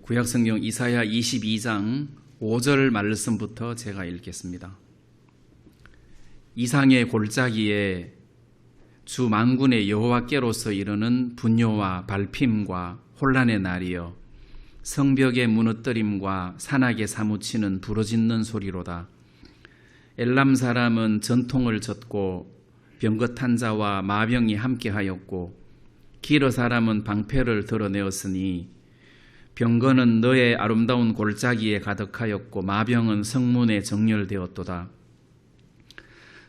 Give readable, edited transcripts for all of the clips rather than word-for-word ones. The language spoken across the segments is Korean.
구약성경 이사야 22장 5절 말씀부터 제가 읽겠습니다. 이상의 골짜기에 주 만군의 여호와께로서 이르는 분뇨와 발핌과 혼란의 날이여 성벽의 무너뜨림과 산악에 사무치는 부르짖는 소리로다. 엘람 사람은 전통을 졌고 병긋한 자와 마병이 함께하였고 기르 사람은 방패를 드러내었으니 병거는 너의 아름다운 골짜기에 가득하였고 마병은 성문에 정렬되었도다.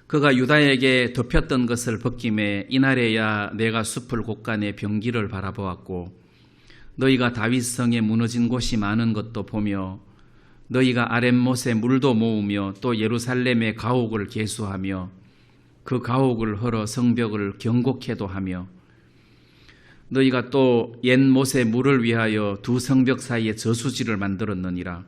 그가 유다에게 덮였던 것을 벗김에 이날에야 내가 숲을 곳간에 병기를 바라보았고 너희가 다윗성에 무너진 곳이 많은 것도 보며 너희가 아랫못에 물도 모으며 또 예루살렘의 가옥을 계수하며 그 가옥을 헐어 성벽을 경곡해도 하며 너희가 또 옛못에 물을 위하여 두 성벽 사이에 저수지를 만들었느니라.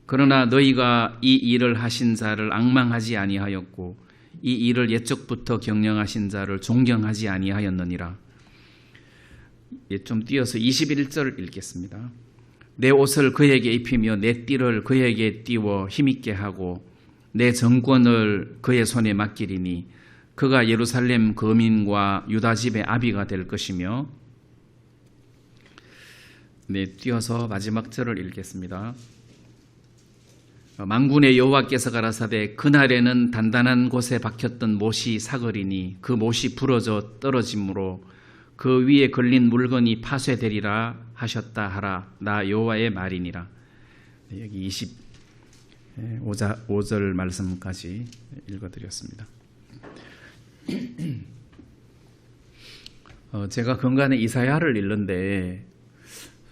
그러나 너희가 이 일을 하신 자를 앙망하지 아니하였고 이 일을 옛적부터 경영하신 자를 존경하지 아니하였느니라. 좀 띄어서 21절 읽겠습니다. 내 옷을 그에게 입히며 내 띠를 그에게 띄워 힘있게 하고 내 정권을 그의 손에 맡기리니 그가 예루살렘 거민과 유다 집의 아비가 될 것이며 띄어서 마지막 절을 읽겠습니다. 만군의 여호와께서 가라사대 그날에는 단단한 곳에 박혔던 못이 사거리니 그 못이 부러져 떨어짐으로 그 위에 걸린 물건이 파쇄되리라 하셨다 하라. 나 여호와의 말이니라. 여기 25절 말씀까지 읽어드렸습니다. 제가 건간에 이사야를 읽는데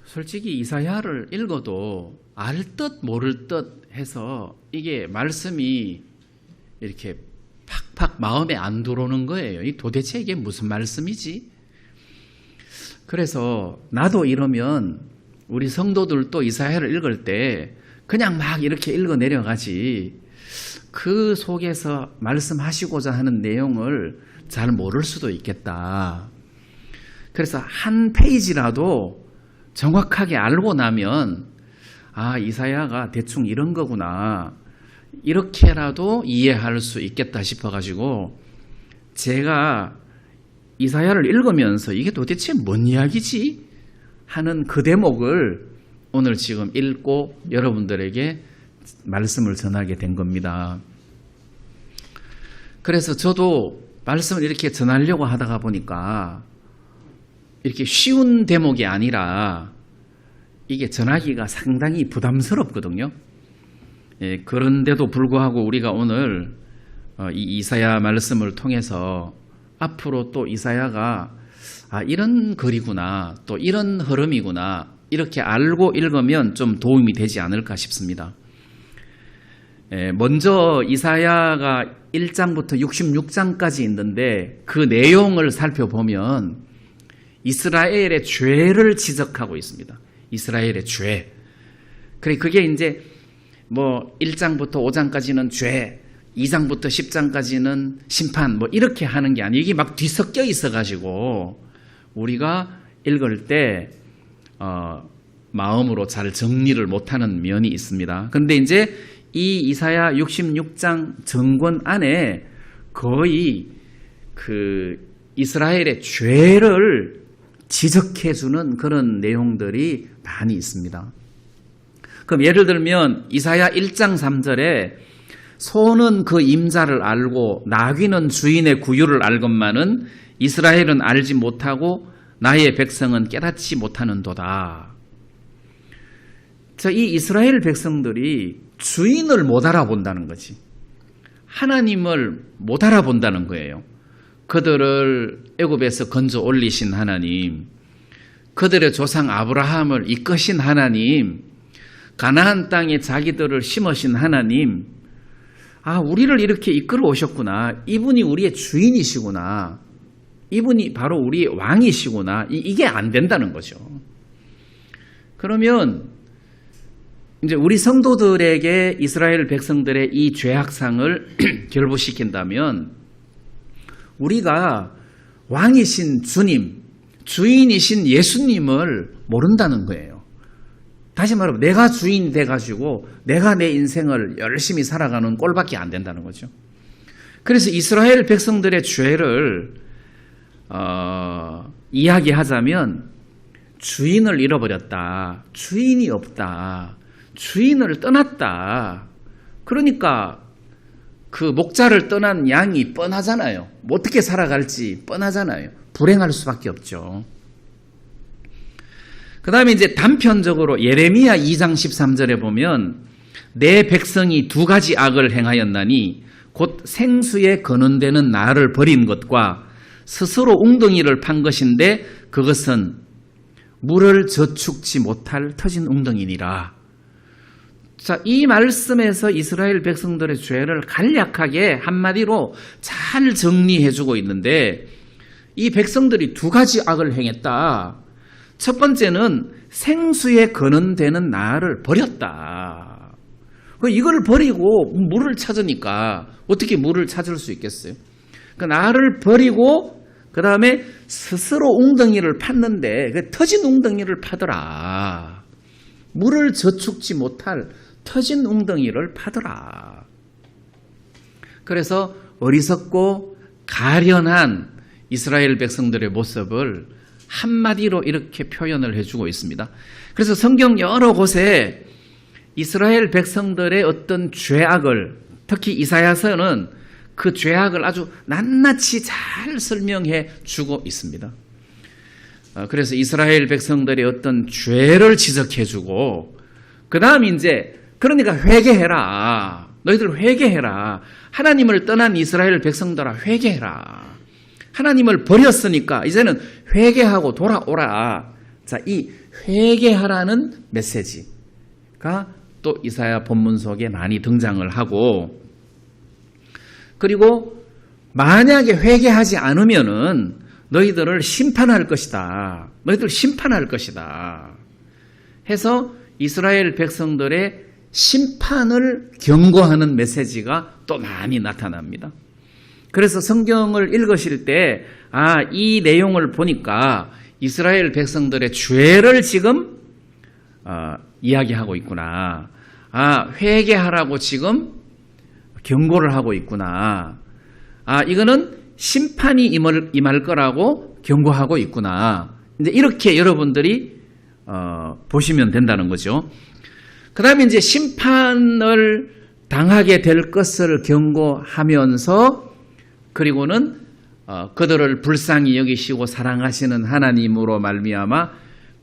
솔직히 이사야를 읽어도 알 듯 모를 듯 해서 이게 말씀이 이렇게 팍팍 마음에 안 들어오는 거예요. 도대체 이게 무슨 말씀이지? 그래서 나도 이러면 우리 성도들도 이사야를 읽을 때 그냥 막 이렇게 읽어 내려가지 그 속에서 말씀하시고자 하는 내용을 잘 모를 수도 있겠다. 그래서 한 페이지라도 정확하게 알고 나면 아, 이사야가 대충 이런 거구나 이렇게라도 이해할 수 있겠다 싶어가지고 제가 이사야를 읽으면서 이게 도대체 뭔 이야기지? 하는 그 대목을 오늘 지금 읽고 여러분들에게 말씀을 전하게 된 겁니다. 그래서 저도 말씀을 이렇게 전하려고 하다가 보니까 이렇게 쉬운 대목이 아니라 이게 전하기가 상당히 부담스럽거든요. 그런데도 불구하고 우리가 오늘 이 이사야 말씀을 통해서 앞으로 또 이사야가 이런 글이구나 또 이런 흐름이구나 이렇게 알고 읽으면 좀 도움이 되지 않을까 싶습니다. 먼저 이사야가 1장부터 66장까지 있는데 그 내용을 살펴보면 이스라엘의 죄를 지적하고 있습니다. 이스라엘의 죄. 그게 이제 1장부터 5장까지는 죄, 2장부터 10장까지는 심판 이렇게 하는 게 아니에요. 이게 막 뒤섞여 있어가지고 우리가 읽을 때 마음으로 잘 정리를 못하는 면이 있습니다. 그런데 이제 이 이사야 66장 전권 안에 거의 그 이스라엘의 죄를 지적해주는 그런 내용들이 많이 있습니다. 그럼 예를 들면 이사야 1장 3절에 소는 그 임자를 알고 나귀는 주인의 구유를 알건만은 이스라엘은 알지 못하고 나의 백성은 깨닫지 못하는도다. 이 이스라엘 백성들이 주인을 못 알아본다는 거지. 하나님을 못 알아본다는 거예요. 그들을 애굽에서 건져 올리신 하나님, 그들의 조상 아브라함을 이끄신 하나님, 가나안 땅에 자기들을 심으신 하나님, 우리를 이렇게 이끌어 오셨구나. 이분이 우리의 주인이시구나. 이분이 바로 우리의 왕이시구나. 이게 안 된다는 거죠. 그러면 이제 우리 성도들에게 이스라엘 백성들의 이 죄악상을 결부시킨다면 우리가 왕이신 주님, 주인이신 예수님을 모른다는 거예요. 다시 말하면 내가 주인이 돼가지고 내가 내 인생을 열심히 살아가는 꼴밖에 안 된다는 거죠. 그래서 이스라엘 백성들의 죄를 이야기하자면 주인을 잃어버렸다. 주인이 없다. 주인을 떠났다. 그러니까 그 목자를 떠난 양이 뻔하잖아요. 어떻게 살아갈지 뻔하잖아요. 불행할 수밖에 없죠. 그 다음에 이제 단편적으로 예레미야 2장 13절에 보면 내 백성이 두 가지 악을 행하였나니 곧 생수에 거는되는 나를 버린 것과 스스로 웅덩이를 판 것인데 그것은 물을 저축지 못할 터진 웅덩이니라. 자, 이 말씀에서 이스라엘 백성들의 죄를 간략하게 한마디로 잘 정리해주고 있는데 이 백성들이 두 가지 악을 행했다. 첫 번째는 생수에 거는되는 나를 버렸다. 이걸 버리고 물을 찾으니까 어떻게 물을 찾을 수 있겠어요? 그 나를 버리고 그 다음에 스스로 웅덩이를 팠는데 터진 웅덩이를 파더라. 물을 저축지 못할 터진 웅덩이를 파더라. 그래서 어리석고 가련한 이스라엘 백성들의 모습을 한마디로 이렇게 표현을 해주고 있습니다. 그래서 성경 여러 곳에 이스라엘 백성들의 어떤 죄악을, 특히 이사야서는 그 죄악을 아주 낱낱이 잘 설명해 주고 있습니다. 그래서 이스라엘 백성들의 어떤 죄를 지적해 주고 그 다음 이제 그러니까 회개해라. 너희들 회개해라. 하나님을 떠난 이스라엘 백성들아 회개해라. 하나님을 버렸으니까 이제는 회개하고 돌아오라. 자, 이 회개하라는 메시지가 또 이사야 본문 속에 많이 등장을 하고 그리고 만약에 회개하지 않으면은 너희들을 심판할 것이다. 너희들 심판할 것이다. 해서 이스라엘 백성들의 심판을 경고하는 메시지가 또 많이 나타납니다. 그래서 성경을 읽으실 때, 이 내용을 보니까 이스라엘 백성들의 죄를 지금 이야기하고 있구나. 회개하라고 지금 경고를 하고 있구나. 이거는 심판이 임할 거라고 경고하고 있구나. 이제 이렇게 여러분들이 보시면 된다는 거죠. 그 다음에 이제 심판을 당하게 될 것을 경고하면서 그리고는 그들을 불쌍히 여기시고 사랑하시는 하나님으로 말미암아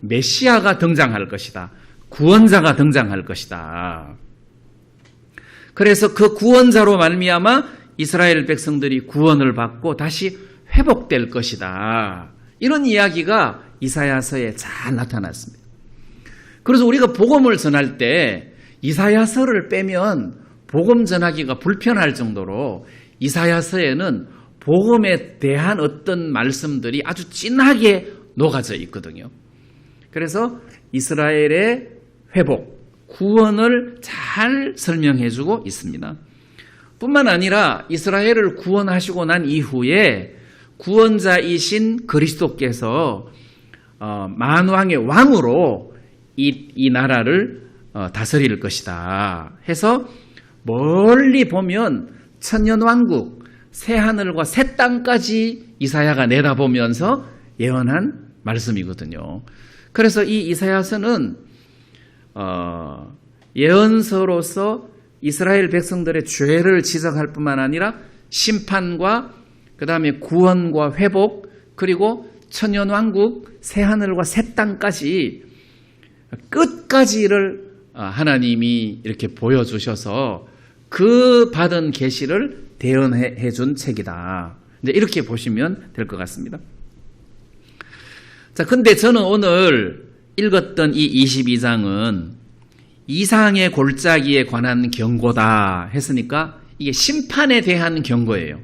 메시아가 등장할 것이다. 구원자가 등장할 것이다. 그래서 그 구원자로 말미암아 이스라엘 백성들이 구원을 받고 다시 회복될 것이다. 이런 이야기가 이사야서에 잘 나타났습니다. 그래서 우리가 복음을 전할 때 이사야서를 빼면 복음 전하기가 불편할 정도로 이사야서에는 복음에 대한 어떤 말씀들이 아주 진하게 녹아져 있거든요. 그래서 이스라엘의 회복, 구원을 잘 설명해주고 있습니다. 뿐만 아니라 이스라엘을 구원하시고 난 이후에 구원자이신 그리스도께서 만왕의 왕으로 이 나라를 다스릴 것이다 해서 멀리 보면 천년왕국, 새하늘과 새 땅까지 이사야가 내다보면서 예언한 말씀이거든요. 그래서 이 이사야서는 예언서로서 이스라엘 백성들의 죄를 지적할 뿐만 아니라 심판과 그 다음에 구원과 회복 그리고 천년왕국, 새하늘과 새 땅까지 끝까지를 하나님이 이렇게 보여주셔서 그 받은 계시를 대언해 준 책이다. 이제 이렇게 보시면 될 것 같습니다. 자, 근데 저는 오늘 읽었던 이 22장은 이상의 골짜기에 관한 경고다 했으니까 이게 심판에 대한 경고예요.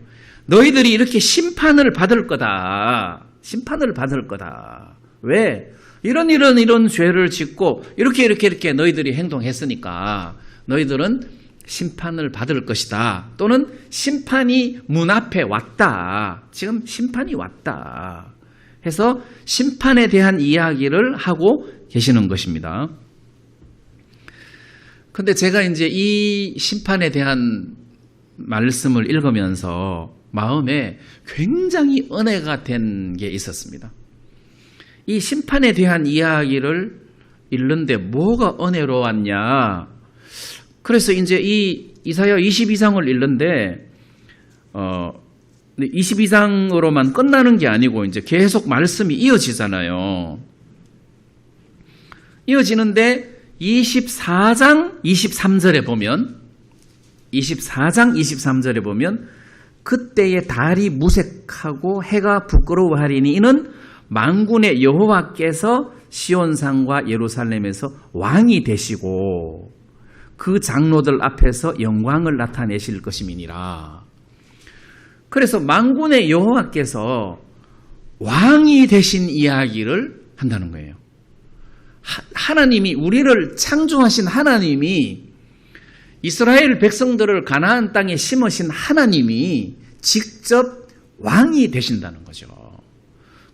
너희들이 이렇게 심판을 받을 거다. 심판을 받을 거다. 왜? 이런 죄를 짓고 이렇게 너희들이 행동했으니까 너희들은 심판을 받을 것이다. 또는 심판이 문 앞에 왔다. 지금 심판이 왔다. 해서 심판에 대한 이야기를 하고 계시는 것입니다. 근데 제가 이제 이 심판에 대한 말씀을 읽으면서 마음에 굉장히 은혜가 된 게 있었습니다. 이 심판에 대한 이야기를 읽는데 뭐가 은혜로웠냐. 그래서 이제 이 이사야 22장을 읽는데 22장으로만 끝나는 게 아니고 이제 계속 말씀이 이어지잖아요. 이어지는데 24장 23절에 보면 24장 23절에 보면 그때의 달이 무색하고 해가 부끄러워하리니 이는 만군의 여호와께서 시온산과 예루살렘에서 왕이 되시고 그 장로들 앞에서 영광을 나타내실 것임이니라. 그래서 만군의 여호와께서 왕이 되신 이야기를 한다는 거예요. 하나님이 우리를 창조하신 하나님이 이스라엘 백성들을 가나안 땅에 심으신 하나님이 직접 왕이 되신다는 거죠.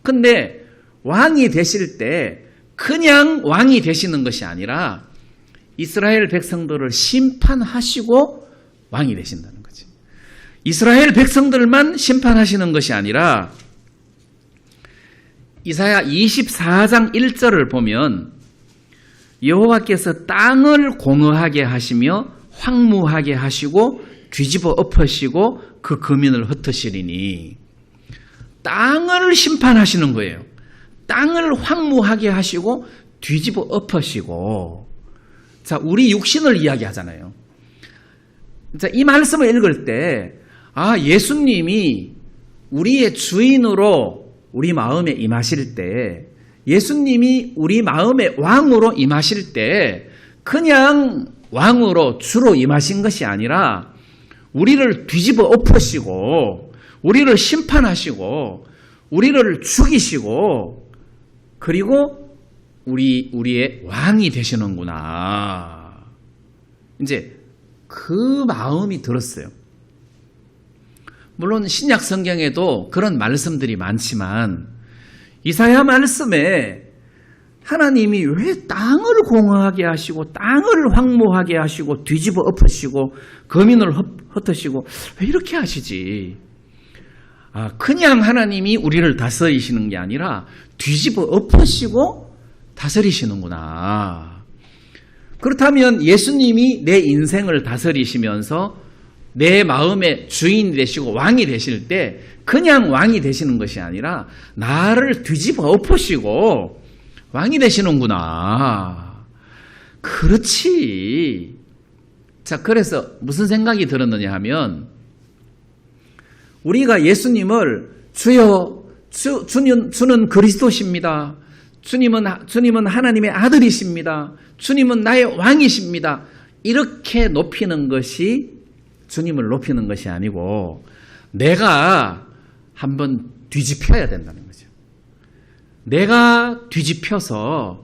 근데 왕이 되실 때 그냥 왕이 되시는 것이 아니라 이스라엘 백성들을 심판하시고 왕이 되신다는 거죠. 이스라엘 백성들만 심판하시는 것이 아니라 이사야 24장 1절을 보면 여호와께서 땅을 공허하게 하시며 황무하게 하시고 뒤집어 엎으시고 그 거민을 흩으시리니 땅을 심판하시는 거예요. 땅을 황무하게 하시고 뒤집어 엎으시고. 자, 우리 육신을 이야기하잖아요. 자, 이 말씀을 읽을 때 예수님이 우리의 주인으로 우리 마음에 임하실 때, 예수님이 우리 마음의 왕으로 임하실 때 그냥 왕으로 주로 임하신 것이 아니라 우리를 뒤집어 엎으시고 우리를 심판하시고 우리를 죽이시고 그리고 우리의 왕이 되시는구나. 이제 그 마음이 들었어요. 물론 신약 성경에도 그런 말씀들이 많지만 이사야 말씀에 하나님이 왜 땅을 공허하게 하시고 땅을 황무하게 하시고 뒤집어 엎으시고 거민을 흩으시고 왜 이렇게 하시지? 그냥 하나님이 우리를 다스리시는 게 아니라 뒤집어 엎으시고 다스리시는구나. 그렇다면 예수님이 내 인생을 다스리시면서 내 마음의 주인이 되시고 왕이 되실 때 그냥 왕이 되시는 것이 아니라 나를 뒤집어 엎으시고 왕이 되시는구나. 그렇지. 자, 그래서 무슨 생각이 들었느냐 하면 우리가 예수님을 주여, 주는 그리스도십니다. 주님은 하나님의 아들이십니다. 주님은 나의 왕이십니다. 이렇게 높이는 것이 주님을 높이는 것이 아니고 내가 한번 뒤집혀야 된다는 거죠. 내가 뒤집혀서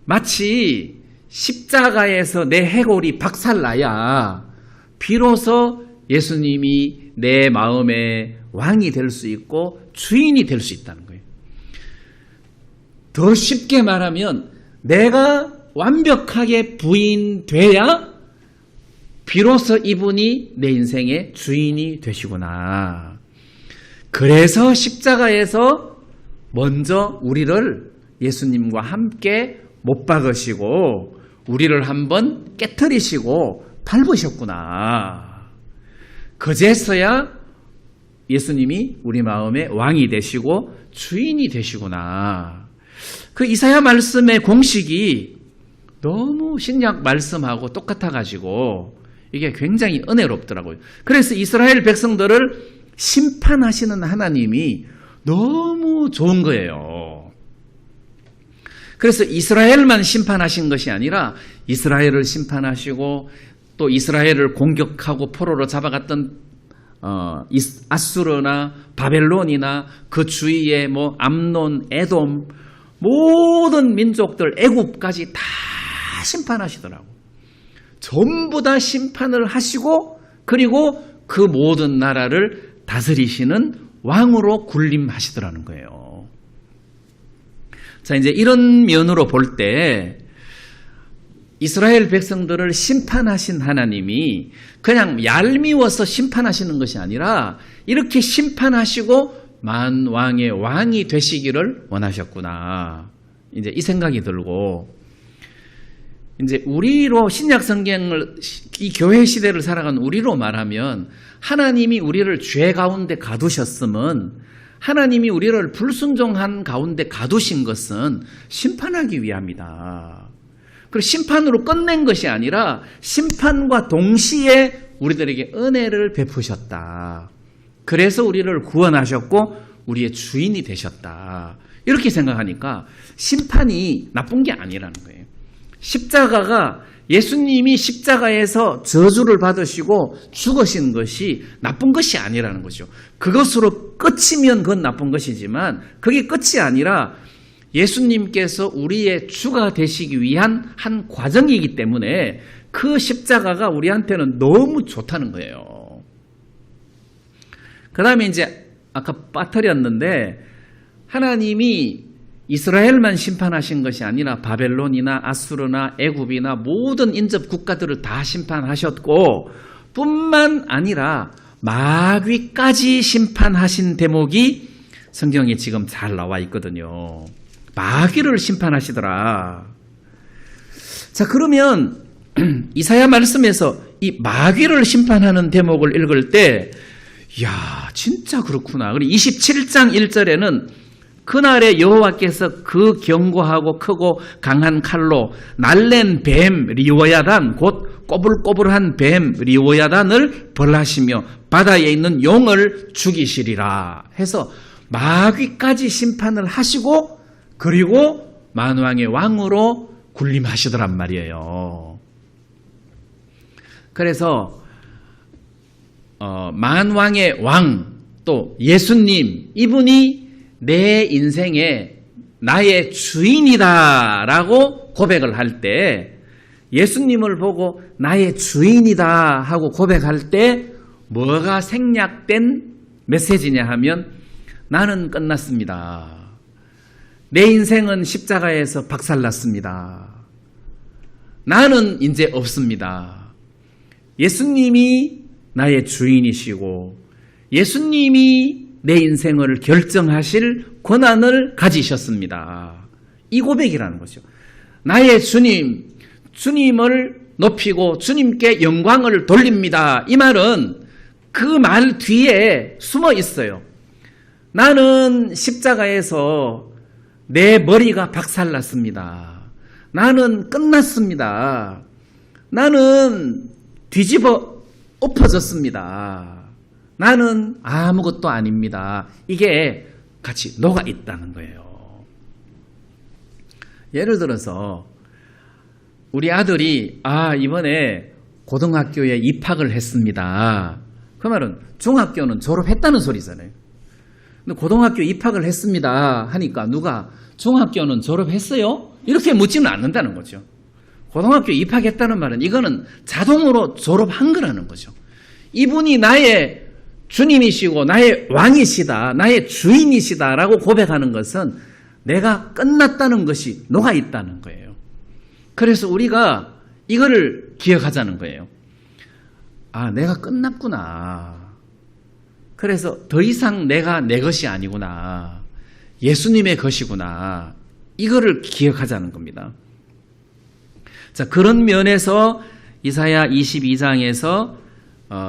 마치 십자가에서 내 해골이 박살나야 비로소 예수님이 내 마음의 왕이 될 수 있고 주인이 될 수 있다는 거예요. 더 쉽게 말하면 내가 완벽하게 부인돼야 비로소 이분이 내 인생의 주인이 되시구나. 그래서 십자가에서 먼저 우리를 예수님과 함께 못 박으시고 우리를 한번 깨트리시고 밟으셨구나. 그제서야 예수님이 우리 마음의 왕이 되시고 주인이 되시구나. 그 이사야 말씀의 공식이 너무 신약 말씀하고 똑같아가지고 이게 굉장히 은혜롭더라고요. 그래서 이스라엘 백성들을 심판하시는 하나님이 너무 좋은 거예요. 그래서 이스라엘만 심판하신 것이 아니라 이스라엘을 심판하시고 또 이스라엘을 공격하고 포로로 잡아갔던 아수르나 바벨론이나 그 주위에 암논, 에돔 모든 민족들 애굽까지 다 심판하시더라고. 전부 다 심판을 하시고 그리고 그 모든 나라를 다스리시는 왕으로 군림하시더라는 거예요. 자, 이제 이런 면으로 볼 때 이스라엘 백성들을 심판하신 하나님이 그냥 얄미워서 심판하시는 것이 아니라 이렇게 심판하시고 만왕의 왕이 되시기를 원하셨구나. 이제 이 생각이 들고, 이제 우리로 신약 성경을, 이 교회 시대를 살아가는 우리로 말하면 하나님이 우리를 죄 가운데 가두셨으면, 하나님이 우리를 불순종한 가운데 가두신 것은 심판하기 위함이다. 그리고 심판으로 끝낸 것이 아니라 심판과 동시에 우리들에게 은혜를 베푸셨다. 그래서 우리를 구원하셨고 우리의 주인이 되셨다. 이렇게 생각하니까 심판이 나쁜 게 아니라는 거예요. 십자가가, 예수님이 십자가에서 저주를 받으시고 죽으신 것이 나쁜 것이 아니라는 거죠. 그것으로 끝이면 그건 나쁜 것이지만 그게 끝이 아니라 예수님께서 우리의 주가 되시기 위한 한 과정이기 때문에 그 십자가가 우리한테는 너무 좋다는 거예요. 그 다음에 이제 아까 빠뜨렸는데, 하나님이 이스라엘만 심판하신 것이 아니라 바벨론이나 아수르나 애굽이나 모든 인접 국가들을 다 심판하셨고, 뿐만 아니라 마귀까지 심판하신 대목이 성경에 지금 잘 나와 있거든요. 마귀를 심판하시더라. 자, 그러면 이사야 말씀에서 이 마귀를 심판하는 대목을 읽을 때, 이야, 진짜 그렇구나. 그리고 27장 1절에는 그날에 여호와께서 그 견고하고 크고 강한 칼로 날랜 뱀 리오야단, 곧 꼬불꼬불한 뱀 리오야단을 벌하시며 바다에 있는 용을 죽이시리라 해서 마귀까지 심판을 하시고, 그리고 만왕의 왕으로 군림하시더란 말이에요. 그래서 만왕의 왕, 또 예수님, 이분이 내 인생의 나의 주인이다라고 고백을 할 때, 예수님을 보고 나의 주인이다 하고 고백할 때 뭐가 생략된 메시지냐 하면, 나는 끝났습니다. 내 인생은 십자가에서 박살났습니다. 나는 이제 없습니다. 예수님이 나의 주인이시고 예수님이 내 인생을 결정하실 권한을 가지셨습니다. 이 고백이라는 거죠. 나의 주님, 주님을 높이고 주님께 영광을 돌립니다. 이 말은 그 말 뒤에 숨어 있어요. 나는 십자가에서 내 머리가 박살났습니다. 나는 끝났습니다. 나는 뒤집어 엎어졌습니다. 나는 아무것도 아닙니다. 이게 같이 녹아 있다는 거예요. 예를 들어서 우리 아들이 이번에 고등학교에 입학을 했습니다. 그 말은 중학교는 졸업했다는 소리잖아요. 근데 고등학교 입학을 했습니다 하니까 누가 중학교는 졸업했어요? 이렇게 묻지는 않는다는 거죠. 고등학교 입학했다는 말은 이거는 자동으로 졸업한 거라는 거죠. 이분이 나의 주님이시고 나의 왕이시다, 나의 주인이시다라고 고백하는 것은 내가 끝났다는 것이 녹아 있다는 거예요. 그래서 우리가 이거를 기억하자는 거예요. 내가 끝났구나. 그래서 더 이상 내가 내 것이 아니구나. 예수님의 것이구나. 이거를 기억하자는 겁니다. 자, 그런 면에서 이사야 22장에서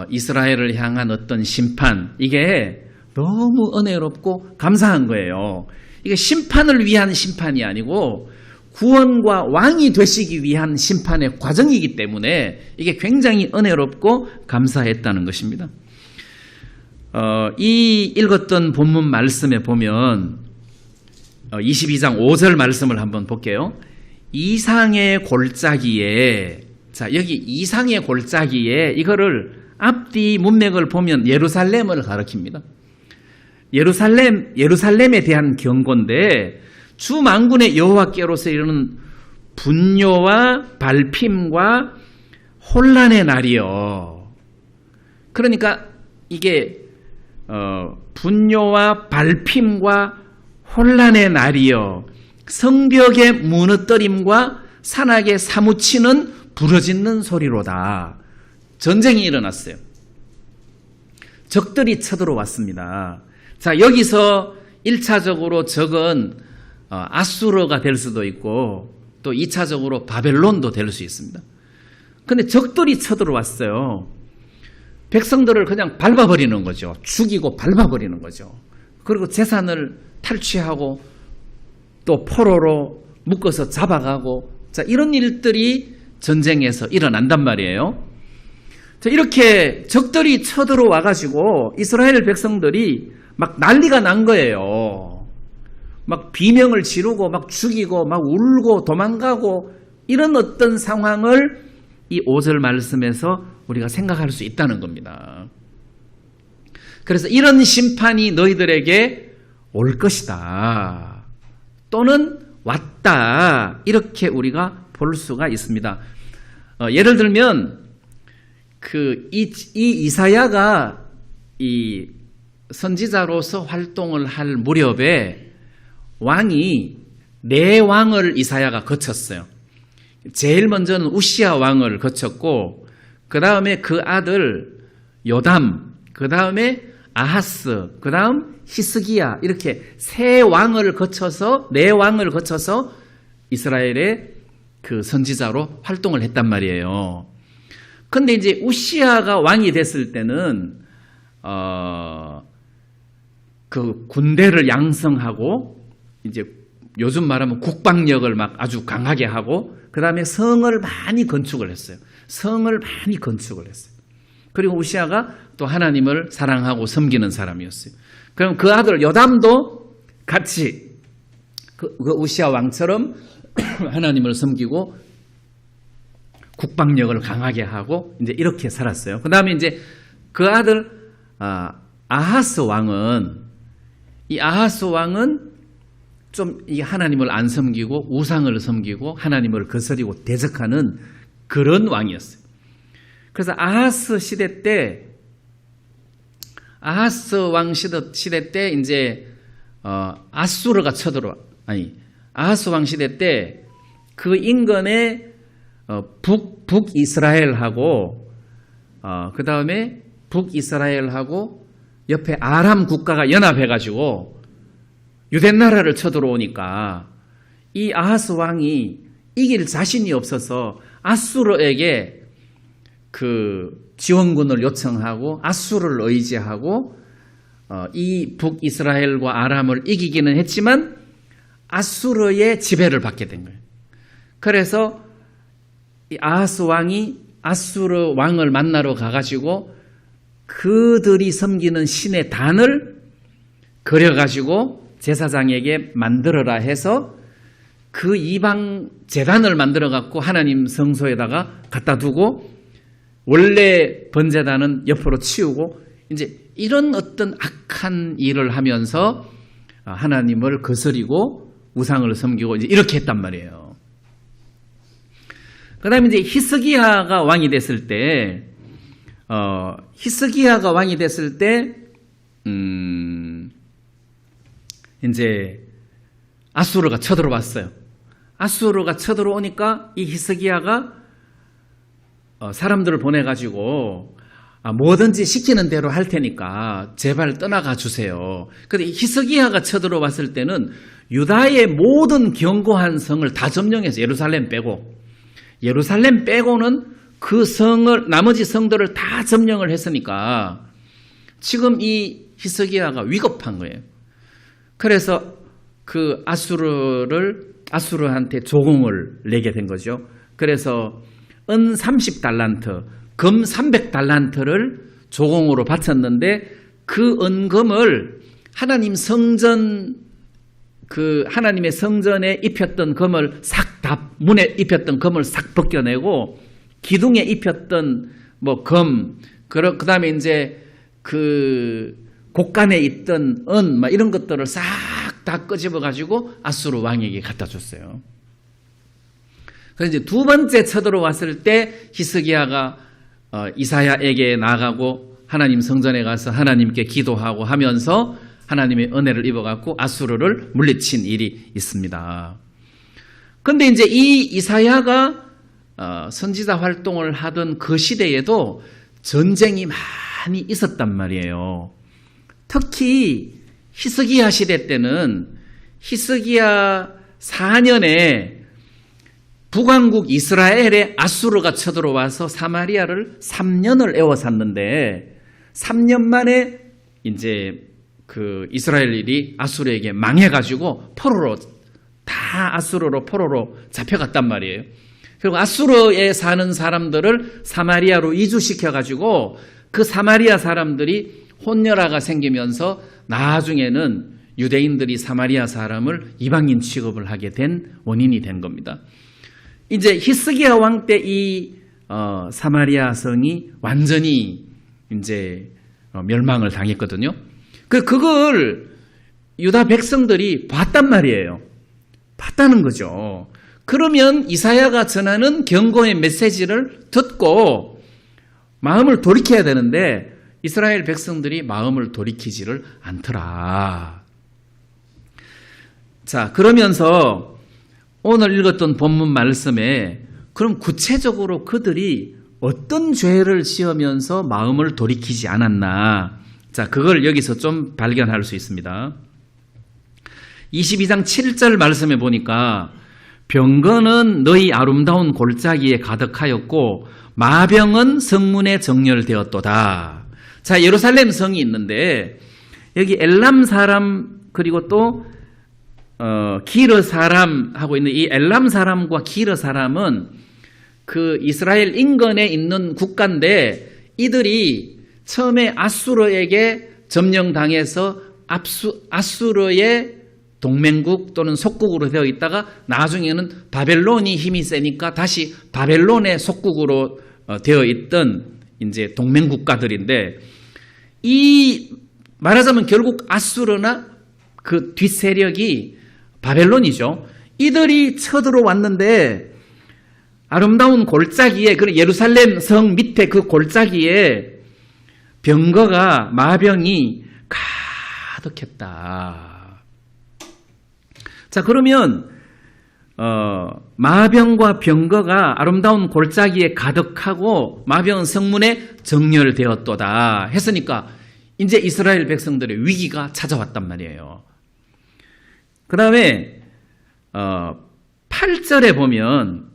이스라엘을 향한 어떤 심판, 이게 너무 은혜롭고 감사한 거예요. 이게 심판을 위한 심판이 아니고 구원과 왕이 되시기 위한 심판의 과정이기 때문에 이게 굉장히 은혜롭고 감사했다는 것입니다. 이 읽었던 본문 말씀에 보면 22장 5절 말씀을 한번 볼게요. 이상의 골짜기에, 자, 여기 이상의 골짜기에, 이거를 앞뒤 문맥을 보면 예루살렘을 가리킵니다. 예루살렘에 대한 경고인데, 주 만군의 여호와께로서 이르는 분뇨와 발핌과 혼란의 날이요. 그러니까 이게 분뇨와 발핌과 혼란의 날이요, 성벽의 무너뜨림과 산악에 사무치는 부르짖는 소리로다. 전쟁이 일어났어요. 적들이 쳐들어왔습니다. 자, 여기서 1차적으로 적은 아수르가 될 수도 있고 또 2차적으로 바벨론도 될 수 있습니다. 근데 적들이 쳐들어왔어요. 백성들을 그냥 밟아버리는 거죠. 죽이고 밟아버리는 거죠. 그리고 재산을 탈취하고 또 포로로 묶어서 잡아가고, 자, 이런 일들이 전쟁에서 일어난단 말이에요. 자, 이렇게 적들이 쳐들어와가지고 이스라엘 백성들이 막 난리가 난 거예요. 막 비명을 지르고 막 죽이고 막 울고 도망가고, 이런 어떤 상황을 이 5절 말씀에서 우리가 생각할 수 있다는 겁니다. 그래서 이런 심판이 너희들에게 올 것이다, 또는 왔다, 이렇게 우리가 볼 수가 있습니다. 예를 들면 이 이사야가 이 선지자로서 활동을 할 무렵에 왕이 4왕을 이사야가 거쳤어요. 제일 먼저는 우시야 왕을 거쳤고, 그 다음에 그 아들 요담, 그 다음에 아하스, 그 다음 히스기야, 이렇게 4왕을 거쳐서 이스라엘의 그 선지자로 활동을 했단 말이에요. 근데 이제 우시야가 왕이 됐을 때는 그 군대를 양성하고, 이제 요즘 말하면 국방력을 막 아주 강하게 하고, 그 다음에 성을 많이 건축을 했어요. 그리고 우시야가 또 하나님을 사랑하고 섬기는 사람이었어요. 그럼 그 아들 요담도 같이 그 우시야 왕처럼 하나님을 섬기고 국방력을 강하게 하고 이제 이렇게 살았어요. 그 다음에 이제 그 아들 아하스 왕은 좀 이 하나님을 안 섬기고 우상을 섬기고 하나님을 거스리고 대적하는 그런 왕이었어요. 그래서 아하스 왕 시대 때 이제 아수르가 아하스 왕 시대 때 그 인근에 북이스라엘하고 그 다음에 북이스라엘하고 옆에 아람 국가가 연합해가지고 유대 나라를 쳐들어오니까 이 아하스 왕이 이길 자신이 없어서 아수르에게 그 지원군을 요청하고 아수르를 의지하고 이 북이스라엘과 아람을 이기기는 했지만 아수르의 지배를 받게 된 거예요. 그래서 이 아하스 왕이 아수르 왕을 만나러 가가지고 그들이 섬기는 신의 단을 그려가지고 제사장에게 만들어라 해서 그 이방 제단을 만들어 갖고 하나님 성소에다가 갖다 두고 원래 번제단은 옆으로 치우고 이제 이런 어떤 악한 일을 하면서 하나님을 거스리고 우상을 섬기고 이제 이렇게 했단 말이에요. 그 다음에 이제 히스기야가 왕이 됐을 때 이제 아수르가 쳐들어왔어요. 아수르가 쳐들어오니까 이 히스기야가 사람들을 보내가지고 뭐든지 시키는 대로 할 테니까 제발 떠나가 주세요. 근데 히스기야가 쳐들어왔을 때는 유다의 모든 견고한 성을 다 점령해서 예루살렘 빼고는 그 성을 나머지 성들을 다 점령을 했으니까 지금 이 히스기야가 위급한 거예요. 그래서 그 아수르한테 조공을 내게 된 거죠. 그래서 은 30달란트, 금 300달란트를 조공으로 바쳤는데 그 은금을 하나님 성전 하나님의 성전에 입혔던 금을 문에 입혔던 금을 싹 벗겨내고 기둥에 입혔던 그 다음에 이제 그 곡간에 있던 막 이런 것들을 싹 다 끄집어 가지고 아수르 왕에게 갖다 줬어요. 그래서 이제 두 번째 쳐들어왔을 때 히스기야가 이사야에게 나가고 하나님 성전에 가서 하나님께 기도하고 하면서 하나님의 은혜를 입어갖고 아수르를 물리친 일이 있습니다. 근데 이제 이 이사야가 선지자 활동을 하던 그 시대에도 전쟁이 많이 있었단 말이에요. 특히 히스기야 시대 때는 히스기야 4년에 북왕국 이스라엘에 아수르가 쳐들어와서 사마리아를 3년을 에워쌌는데 3년 만에 이제 그 이스라엘이 아수르에게 망해가지고 아수르로 포로로 잡혀갔단 말이에요. 그리고 아수르에 사는 사람들을 사마리아로 이주시켜가지고 그 사마리아 사람들이 혼혈아가 생기면서 나중에는 유대인들이 사마리아 사람을 이방인 취급을 하게 된 원인이 된 겁니다. 이제 히스기야 왕 때 이 사마리아 성이 완전히 이제 멸망을 당했거든요. 그걸 유다 백성들이 봤단 말이에요. 봤다는 거죠. 그러면 이사야가 전하는 경고의 메시지를 듣고 마음을 돌이켜야 되는데 이스라엘 백성들이 마음을 돌이키지를 않더라. 자, 그러면서 오늘 읽었던 본문 말씀에 그럼 구체적으로 그들이 어떤 죄를 지으면서 마음을 돌이키지 않았나. 자, 그걸 여기서 좀 발견할 수 있습니다. 22장 7절 말씀에 보니까 병거는 너희 아름다운 골짜기에 가득하였고 마병은 성문에 정렬되었도다. 자, 예루살렘 성이 있는데 여기 엘람 사람 그리고 또 기르 사람하고 있는 이 엘람 사람과 기르 사람은 그 이스라엘 인근에 있는 국가인데 이들이 처음에 아수르에게 점령당해서 아수르의 동맹국 또는 속국으로 되어 있다가 나중에는 바벨론이 힘이 세니까 다시 바벨론의 속국으로 되어 있던 이제 동맹 국가들인데 이 말하자면 결국 아수르나 그 뒷세력이 바벨론이죠. 이들이 쳐들어왔는데 아름다운 골짜기에 그 예루살렘 성 밑에 그 골짜기에 병거가 마병이 가득했다. 자, 그러면 마병과 병거가 아름다운 골짜기에 가득하고 마병은 성문에 정렬되었도다 했으니까 이제 이스라엘 백성들의 위기가 찾아왔단 말이에요. 그 다음에 8절에 보면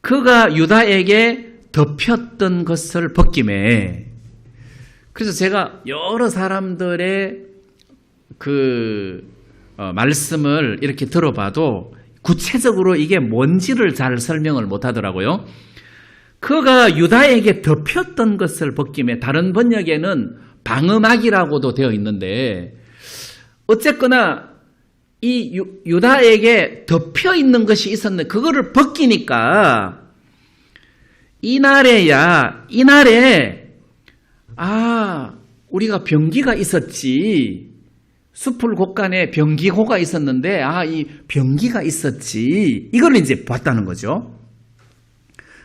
그가 유다에게 덮였던 것을 벗김에, 그래서 제가 여러 사람들의 그 말씀을 이렇게 들어봐도 구체적으로 이게 뭔지를 잘 설명을 못 하더라고요. 그가 유다에게 덮였던 것을 벗김에, 다른 번역에는 방음막이라고도 되어 있는데 어쨌거나 이 유다에게 덮여 있는 것이 있었는데 그거를 벗기니까 이날에 우리가 병기가 있었지, 숲을 곳간에 병기호가 있었는데 이 병기가 있었지, 이걸 이제 봤다는 거죠.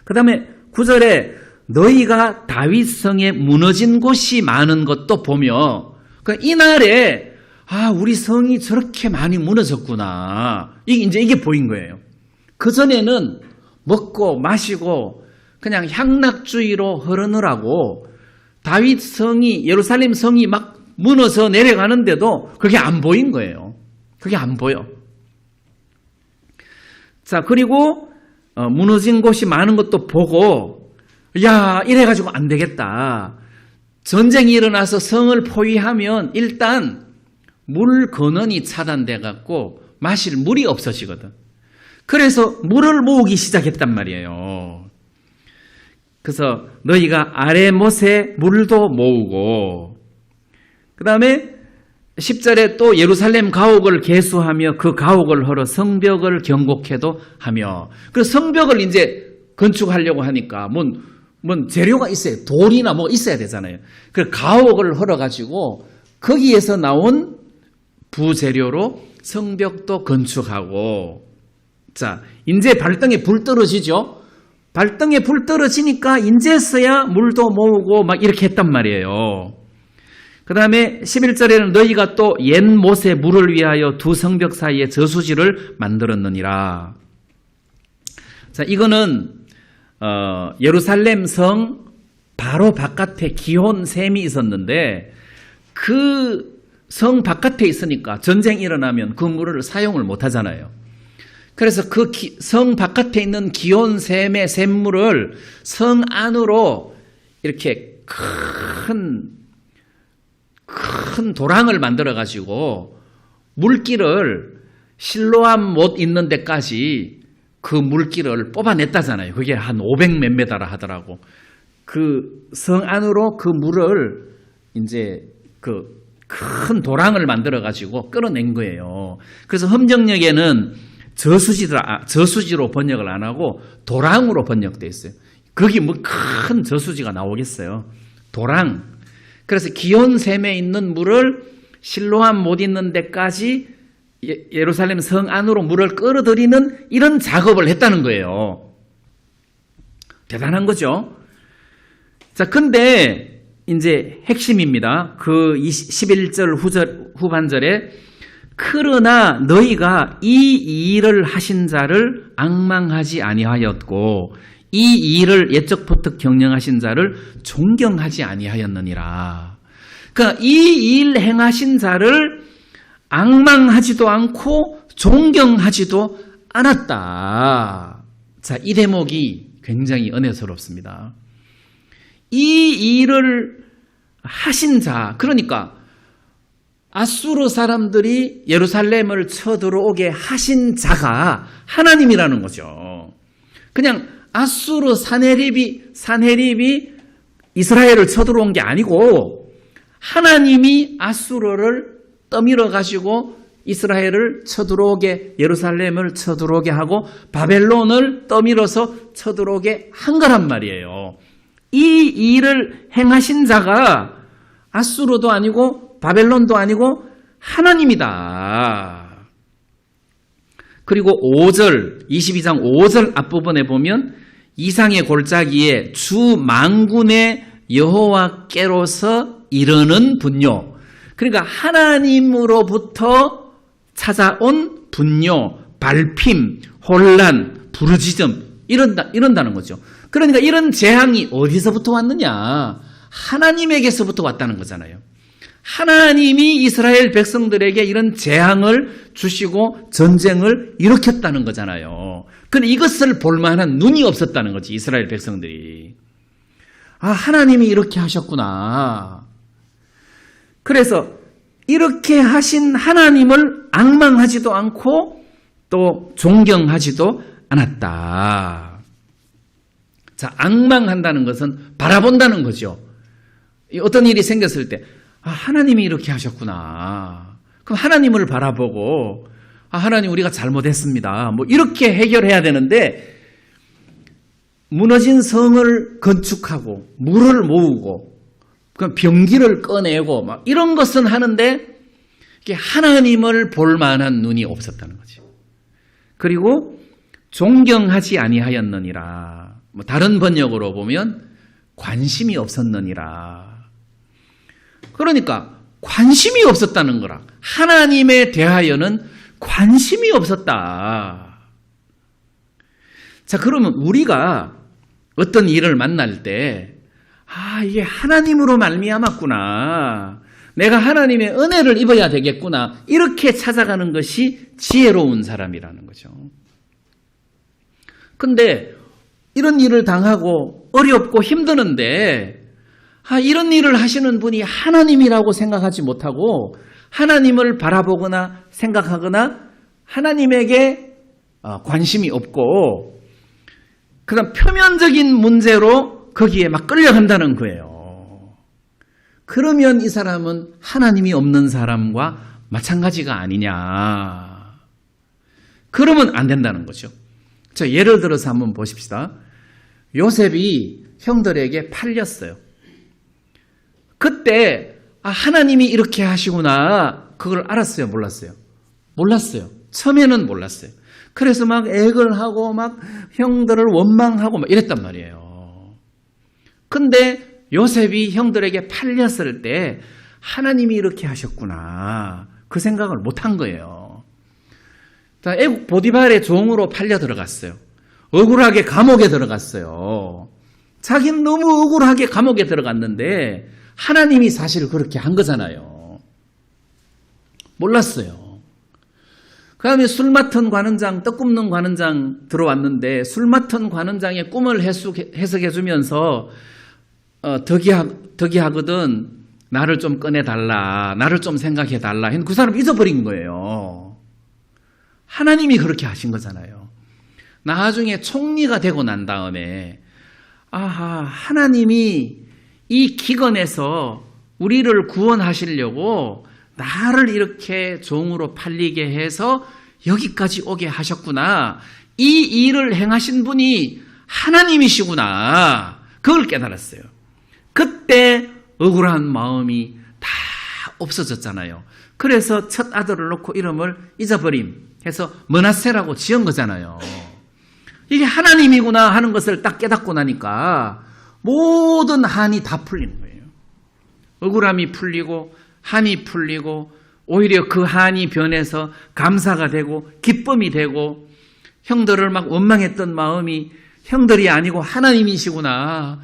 그 다음에 9절에 너희가 다윗성에 무너진 곳이 많은 것도 보며, 그러니까 이날에 우리 성이 저렇게 많이 무너졌구나, 이게 보인 거예요. 그전에는 먹고 마시고 그냥 향락주의로 흐르느라고 다윗 성이, 예루살렘 성이 막 무너져 내려가는데도 그게 안 보인 거예요. 그게 안 보여. 자, 그리고 무너진 곳이 많은 것도 보고, 이래가지고 안 되겠다. 전쟁이 일어나서 성을 포위하면 일단 물 근원이 차단돼 갖고 마실 물이 없어지거든. 그래서 물을 모으기 시작했단 말이에요. 그래서 너희가 아레못에 물도 모으고, 그 다음에 10절에 또 예루살렘 가옥을 개수하며 그 가옥을 헐어 성벽을 경곡해도 하며, 그래서 성벽을 이제 건축하려고 하니까 뭔 재료가 있어요. 돌이나 뭐 있어야 되잖아요. 그 가옥을 헐어가지고 거기에서 나온 부재료로 성벽도 건축하고, 자, 이제 발등에 불 떨어지죠. 발등에 불 떨어지니까 인제서야 물도 모으고 막 이렇게 했단 말이에요. 그 다음에 11절에는 너희가 또 옛 못에 물을 위하여 두 성벽 사이에 저수지를 만들었느니라. 자, 이거는 예루살렘 성 바로 바깥에 기혼샘이 있었는데 그 성 바깥에 있으니까 전쟁이 일어나면 그 물을 사용을 못 하잖아요. 그래서 그 성 바깥에 있는 기온샘의 샘물을 성 안으로 이렇게 큰 도랑을 만들어 가지고 물길을 실로암 못 있는 데까지 그 물길을 뽑아냈다잖아요. 그게 한 500 몇 메다라 하더라고. 그 성 안으로 그 물을 이제 그 큰 도랑을 만들어 가지고 끌어낸 거예요. 그래서 험정역에는 저수지로 번역을 안 하고 도랑으로 번역돼 있어요. 거기 뭐 큰 저수지가 나오겠어요. 도랑. 그래서 기온샘에 있는 물을 실로암 못 있는 데까지 예루살렘 성 안으로 물을 끌어들이는 이런 작업을 했다는 거예요. 대단한 거죠. 자, 근데 이제 핵심입니다. 그 11절 후반절에 그러나 너희가 이 일을 하신 자를 앙망하지 아니하였고 이 일을 옛적부터 경영하신 자를 존경하지 아니하였느니라. 그러니까 이 일 행하신 자를 앙망하지도 않고 존경하지도 않았다. 자, 이 대목이 굉장히 은혜스럽습니다. 이 일을 하신 자, 그러니까 아수르 사람들이 예루살렘을 쳐들어오게 하신 자가 하나님이라는 거죠. 그냥 아수르 사네립이 이스라엘을 쳐들어온 게 아니고 하나님이 아수르를 떠밀어 가지고 이스라엘을 쳐들어오게, 예루살렘을 쳐들어오게 하고 바벨론을 떠밀어서 쳐들어오게 한 거란 말이에요. 이 일을 행하신 자가 아수르도 아니고 바벨론도 아니고 하나님이다. 그리고 5절, 22장 5절 앞부분에 보면 이상의 골짜기에 주 만군의 여호와께로서 이르는 분뇨. 그러니까 하나님으로부터 찾아온 분뇨, 발핌, 혼란, 부르짖음 이런다는 거죠. 그러니까 이런 재앙이 어디서부터 왔느냐? 하나님에게서부터 왔다는 거잖아요. 하나님이 이스라엘 백성들에게 이런 재앙을 주시고 전쟁을 일으켰다는 거잖아요. 그런데 이것을 볼 만한 눈이 없었다는 거지, 이스라엘 백성들이. 아, 하나님이 이렇게 하셨구나. 그래서 이렇게 하신 하나님을 앙망하지도 않고 또 존경하지도 않았다. 자, 앙망한다는 것은 바라본다는 거죠. 어떤 일이 생겼을 때, 아, 하나님이 이렇게 하셨구나. 그럼 하나님을 바라보고, 아, 하나님 우리가 잘못했습니다. 뭐 이렇게 해결해야 되는데, 무너진 성을 건축하고, 물을 모으고, 그럼 병기를 꺼내고, 막 이런 것은 하는데, 이게 하나님을 볼 만한 눈이 없었다는 거죠. 그리고 존경하지 아니하였느니라. 뭐 다른 번역으로 보면 관심이 없었느니라. 그러니까 관심이 없었다는 거라. 하나님에 대하여는 관심이 없었다. 자, 그러면 우리가 어떤 일을 만날 때, 아, 이게 하나님으로 말미암았구나. 내가 하나님의 은혜를 입어야 되겠구나. 이렇게 찾아가는 것이 지혜로운 사람이라는 거죠. 근데 이런 일을 당하고 어렵고 힘드는데, 아, 이런 일을 하시는 분이 하나님이라고 생각하지 못하고 하나님을 바라보거나 생각하거나 하나님에게 관심이 없고 그다음 표면적인 문제로 거기에 막 끌려간다는 거예요. 그러면 이 사람은 하나님이 없는 사람과 마찬가지가 아니냐. 그러면 안 된다는 거죠. 자, 예를 들어서 한번 보십시다. 요셉이 형들에게 팔렸어요. 그때 아, 하나님이 이렇게 하시구나. 그걸 알았어요? 몰랐어요? 몰랐어요. 처음에는 몰랐어요. 그래서 막 애걸 하고 막 형들을 원망하고 막 이랬단 말이에요. 근데 요셉이 형들에게 팔렸을 때 하나님이 이렇게 하셨구나. 그 생각을 못한 거예요. 애국 보디발의 종으로 팔려 들어갔어요. 억울하게 감옥에 들어갔어요. 자기는 너무 억울하게 감옥에 들어갔는데 하나님이 사실 그렇게 한 거잖아요. 몰랐어요. 그 다음에 술 맡은 관원장, 떡 굽는 관원장 들어왔는데 술 맡은 관원장의 꿈을 해석해 주면서 덕이하거든 나를 좀 꺼내달라, 나를 좀 생각해달라 했는데 그 사람 잊어버린 거예요. 하나님이 그렇게 하신 거잖아요. 나중에 총리가 되고 난 다음에 아하, 하나님이 이 기근에서 우리를 구원하시려고 나를 이렇게 종으로 팔리게 해서 여기까지 오게 하셨구나. 이 일을 행하신 분이 하나님이시구나. 그걸 깨달았어요. 그때 억울한 마음이 다 없어졌잖아요. 그래서 첫 아들을 놓고 이름을 잊어버림 해서 므낫세라고 지은 거잖아요. 이게 하나님이구나 하는 것을 딱 깨닫고 나니까 모든 한이 다 풀리는 거예요. 억울함이 풀리고 한이 풀리고 오히려 그 한이 변해서 감사가 되고 기쁨이 되고 형들을 막 원망했던 마음이 형들이 아니고 하나님이시구나.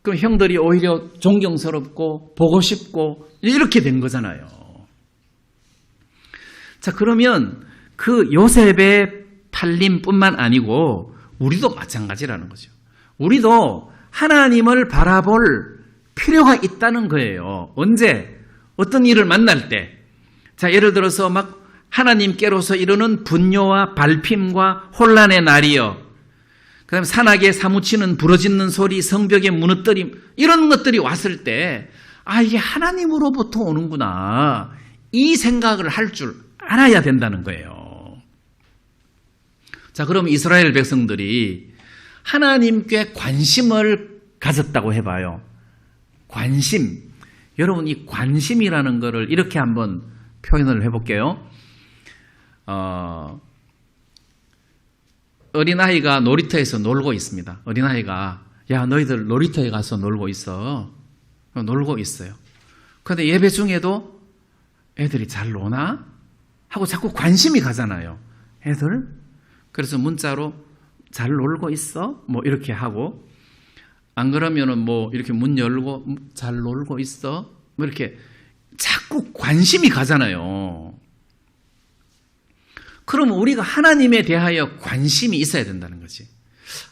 그럼 형들이 오히려 존경스럽고 보고 싶고 이렇게 된 거잖아요. 자, 그러면 그 요셉의 팔림뿐만 아니고 우리도 마찬가지라는 거죠. 우리도 하나님을 바라볼 필요가 있다는 거예요. 언제? 어떤 일을 만날 때. 자, 예를 들어서 막 하나님께로서 이르는 분뇨와 발핌과 혼란의 날이요. 그 다음에 산악에 사무치는 부러지는 소리, 성벽의 무너뜨림 이런 것들이 왔을 때 아, 이게 하나님으로부터 오는구나. 이 생각을 할 줄 알아야 된다는 거예요. 자, 그럼 이스라엘 백성들이 하나님께 관심을 가졌다고 해봐요. 관심. 여러분, 이 관심이라는 거를 이렇게 한번 표현을 해볼게요. 어린아이가 놀이터에서 놀고 있습니다. 어린아이가 야, 너희들 놀이터에 가서 놀고 있어. 놀고 있어요. 그런데 예배 중에도 애들이 잘 노나? 하고 자꾸 관심이 가잖아요. 애들? 그래서 문자로 잘 놀고 있어? 뭐 이렇게 하고 안 그러면은 뭐 이렇게 문 열고 잘 놀고 있어? 뭐 이렇게 자꾸 관심이 가잖아요. 그럼 우리가 하나님에 대하여 관심이 있어야 된다는 거지.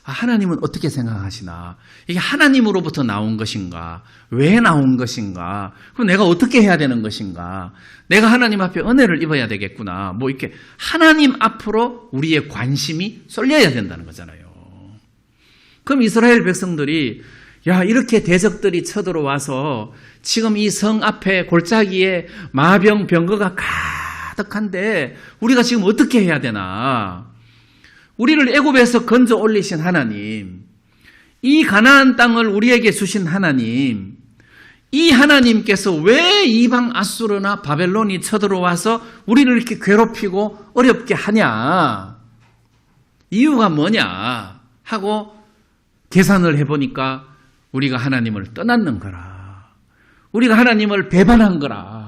아, 하나님은 어떻게 생각하시나? 이게 하나님으로부터 나온 것인가? 왜 나온 것인가? 그럼 내가 어떻게 해야 되는 것인가? 내가 하나님 앞에 은혜를 입어야 되겠구나. 뭐 이렇게 하나님 앞으로 우리의 관심이 쏠려야 된다는 거잖아요. 그럼 이스라엘 백성들이 야, 이렇게 대적들이 쳐들어와서 지금 이 성 앞에 골짜기에 마병 병거가 가득한데 우리가 지금 어떻게 해야 되나? 우리를 애굽에서 건져 올리신 하나님, 이 가나안 땅을 우리에게 주신 하나님, 이 하나님께서 왜 이방 아수르나 바벨론이 쳐들어와서 우리를 이렇게 괴롭히고 어렵게 하냐? 이유가 뭐냐? 하고 계산을 해보니까 우리가 하나님을 떠났는 거라. 우리가 하나님을 배반한 거라.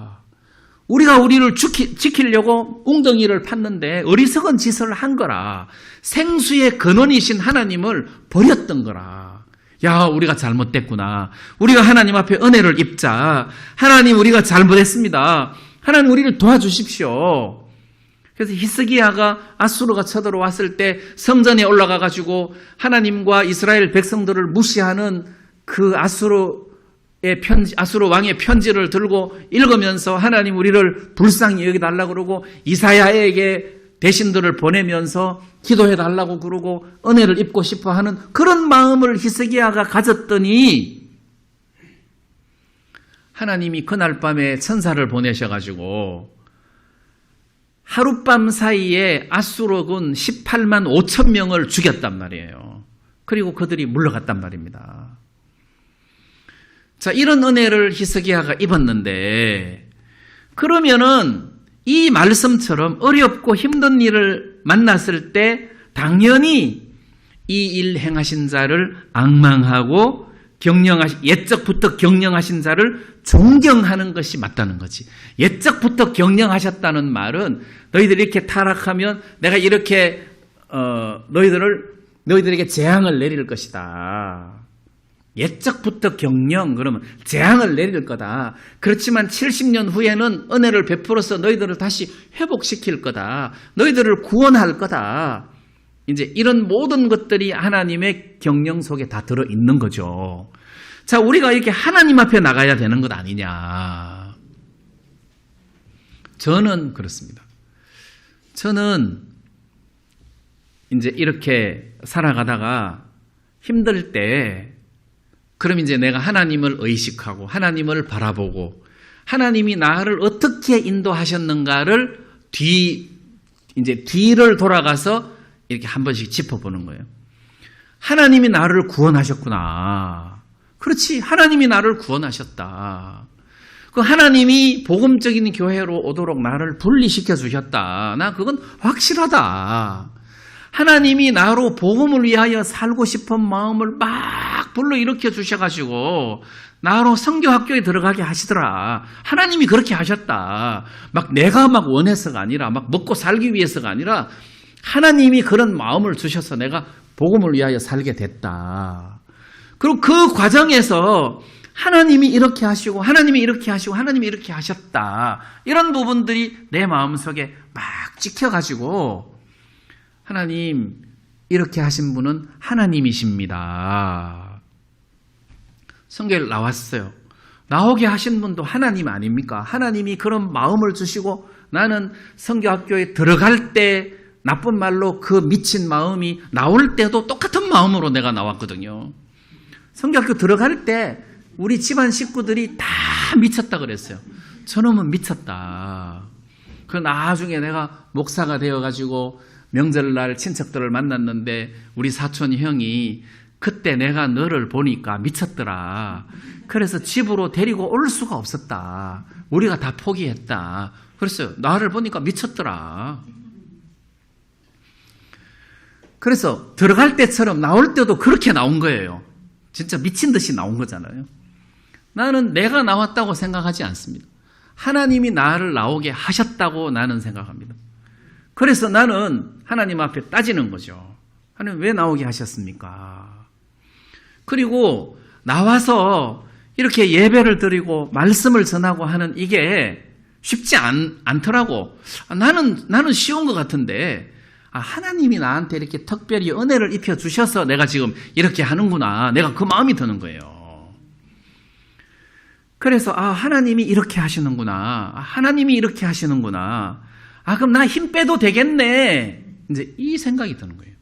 우리가 우리를 지키려고 웅덩이를 팠는데 어리석은 짓을 한 거라. 생수의 근원이신 하나님을 버렸던 거라. 야, 우리가 잘못됐구나. 우리가 하나님 앞에 은혜를 입자. 하나님, 우리가 잘못했습니다. 하나님, 우리를 도와주십시오. 그래서 히스기야가 아수르가 쳐들어왔을 때 성전에 올라가 가지고 하나님과 이스라엘 백성들을 무시하는 그 아수르 왕의 편지를 들고 읽으면서 하나님 우리를 불쌍히 여기달라고 그러고 이사야에게 대신들을 보내면서 기도해달라고 그러고 은혜를 입고 싶어 하는 그런 마음을 히스기야가 가졌더니 하나님이 그날 밤에 천사를 보내셔가지고 하룻밤 사이에 아수르군 18만 5천 명을 죽였단 말이에요. 그리고 그들이 물러갔단 말입니다. 자, 이런 은혜를 히스기야가 입었는데 그러면은 이 말씀처럼 어렵고 힘든 일을 만났을 때 당연히 이 일 행하신 자를 앙망하고 옛적부터 경영하신 자를 존경하는 것이 맞다는 거지. 옛적부터 경영하셨다는 말은 너희들이 이렇게 타락하면 내가 이렇게 너희들을 너희들에게 재앙을 내릴 것이다. 옛적부터 경영, 그러면 재앙을 내릴 거다. 그렇지만 70년 후에는 은혜를 베풀어서 너희들을 다시 회복시킬 거다. 너희들을 구원할 거다. 이제 이런 모든 것들이 하나님의 경영 속에 다 들어있는 거죠. 자, 우리가 이렇게 하나님 앞에 나가야 되는 것 아니냐. 저는 그렇습니다. 저는 이제 이렇게 살아가다가 힘들 때, 그럼 이제 내가 하나님을 의식하고 하나님을 바라보고 하나님이 나를 어떻게 인도하셨는가를 뒤를 돌아가서 이렇게 한 번씩 짚어보는 거예요. 하나님이 나를 구원하셨구나. 그렇지. 하나님이 나를 구원하셨다. 그 하나님이 복음적인 교회로 오도록 나를 분리시켜 주셨다. 나 그건 확실하다. 하나님이 나로 복음을 위하여 살고 싶은 마음을 막 불러일으켜 주셔가지고 나로 선교학교에 들어가게 하시더라. 하나님이 그렇게 하셨다. 막 내가 막 원해서가 아니라 막 먹고 살기 위해서가 아니라 하나님이 그런 마음을 주셔서 내가 복음을 위하여 살게 됐다. 그리고 그 과정에서 하나님이 이렇게 하시고 하나님이 이렇게 하시고 하나님이 이렇게 하셨다. 이런 부분들이 내 마음속에 막 찍혀가지고 하나님 이렇게 하신 분은 하나님이십니다. 성경에 나왔어요. 나오게 하신 분도 하나님 아닙니까? 하나님이 그런 마음을 주시고 나는 선교학교에 들어갈 때 나쁜 말로 그 미친 마음이 나올 때도 똑같은 마음으로 내가 나왔거든요. 선교학교 들어갈 때 우리 집안 식구들이 다 미쳤다 그랬어요. 저놈은 미쳤다. 그 나중에 내가 목사가 되어가지고 명절날 친척들을 만났는데 우리 사촌 형이 그때 내가 너를 보니까 미쳤더라. 그래서 집으로 데리고 올 수가 없었다. 우리가 다 포기했다. 그래서 나를 보니까 미쳤더라. 그래서 들어갈 때처럼 나올 때도 그렇게 나온 거예요. 진짜 미친 듯이 나온 거잖아요. 나는 내가 나왔다고 생각하지 않습니다. 하나님이 나를 나오게 하셨다고 나는 생각합니다. 그래서 나는 하나님 앞에 따지는 거죠. 하나님 왜 나오게 하셨습니까? 그리고 나와서 이렇게 예배를 드리고 말씀을 전하고 하는 이게 쉽지 않더라고. 나는 쉬운 것 같은데 하나님이 나한테 이렇게 특별히 은혜를 입혀주셔서 내가 지금 이렇게 하는구나. 내가 그 마음이 드는 거예요. 그래서 하나님이 이렇게 하시는구나. 하나님이 이렇게 하시는구나. 그럼 나 힘 빼도 되겠네. 이제 이 생각이 드는 거예요.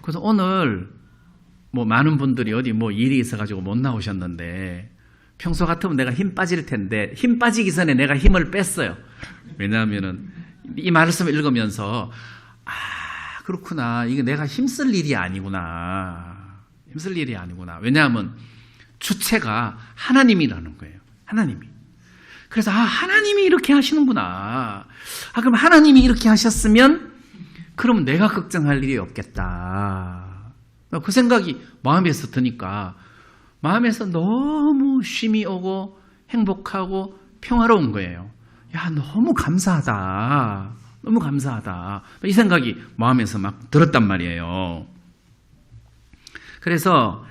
그래서 오늘 많은 분들이 어디 일이 있어가지고 못 나오셨는데 평소 같으면 내가 힘 빠질 텐데 힘 빠지기 전에 내가 힘을 뺐어요. 왜냐하면은 이 말씀을 읽으면서 그렇구나. 이게 내가 힘쓸 일이 아니구나. 힘쓸 일이 아니구나. 왜냐하면 주체가 하나님이라는 거예요. 하나님이. 그래서 하나님이 이렇게 하시는구나. 그럼 하나님이 이렇게 하셨으면 그럼 내가 걱정할 일이 없겠다. 그 생각이 마음에서 드니까 마음에서 너무 쉼이 오고 행복하고 평화로운 거예요. 야, 너무 감사하다. 너무 감사하다. 이 생각이 마음에서 막 들었단 말이에요. 그래서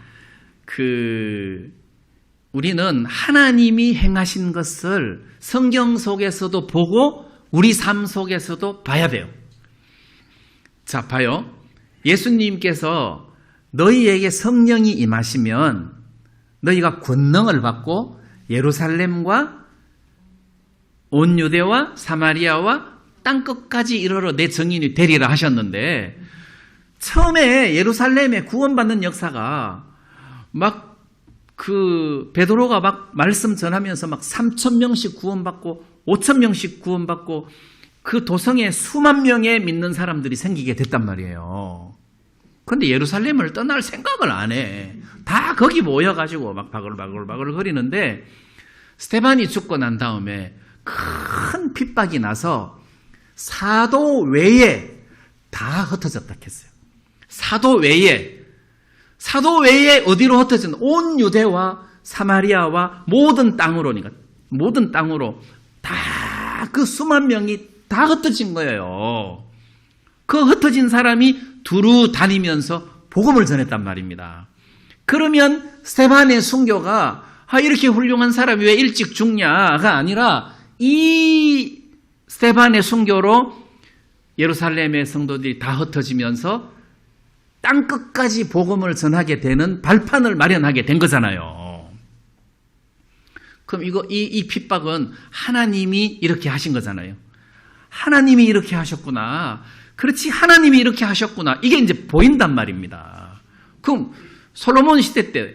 우리는 하나님이 행하신 것을 성경 속에서도 보고 우리 삶 속에서도 봐야 돼요. 자, 봐요. 예수님께서 너희에게 성령이 임하시면 너희가 권능을 받고 예루살렘과 온 유대와 사마리아와 땅끝까지 이르러 내 증인이 되리라 하셨는데 처음에 예루살렘에 구원받는 역사가 베드로가 막 말씀 전하면서 3,000명씩 구원받고 5,000명씩 구원받고 그 도성에 수만 명의 믿는 사람들이 생기게 됐단 말이에요. 그런데 예루살렘을 떠날 생각을 안 해. 다 거기 모여가지고 막 바글바글 거리는데 스데반이 죽고 난 다음에 큰 핍박이 나서 사도 외에 다 흩어졌다 했어요. 사도 외에 어디로 흩어진 온 유대와 사마리아와 모든 땅으로 다 그 수만 명이 다 흩어진 거예요. 그 흩어진 사람이 두루 다니면서 복음을 전했단 말입니다. 그러면 스데반의 순교가 이렇게 훌륭한 사람이 왜 일찍 죽냐가 아니라 이 스데반의 순교로 예루살렘의 성도들이 다 흩어지면서 땅끝까지 복음을 전하게 되는 발판을 마련하게 된 거잖아요. 그럼 이 핍박은 하나님이 이렇게 하신 거잖아요. 하나님이 이렇게 하셨구나. 그렇지, 하나님이 이렇게 하셨구나. 이게 이제 보인단 말입니다. 그럼 솔로몬 시대 때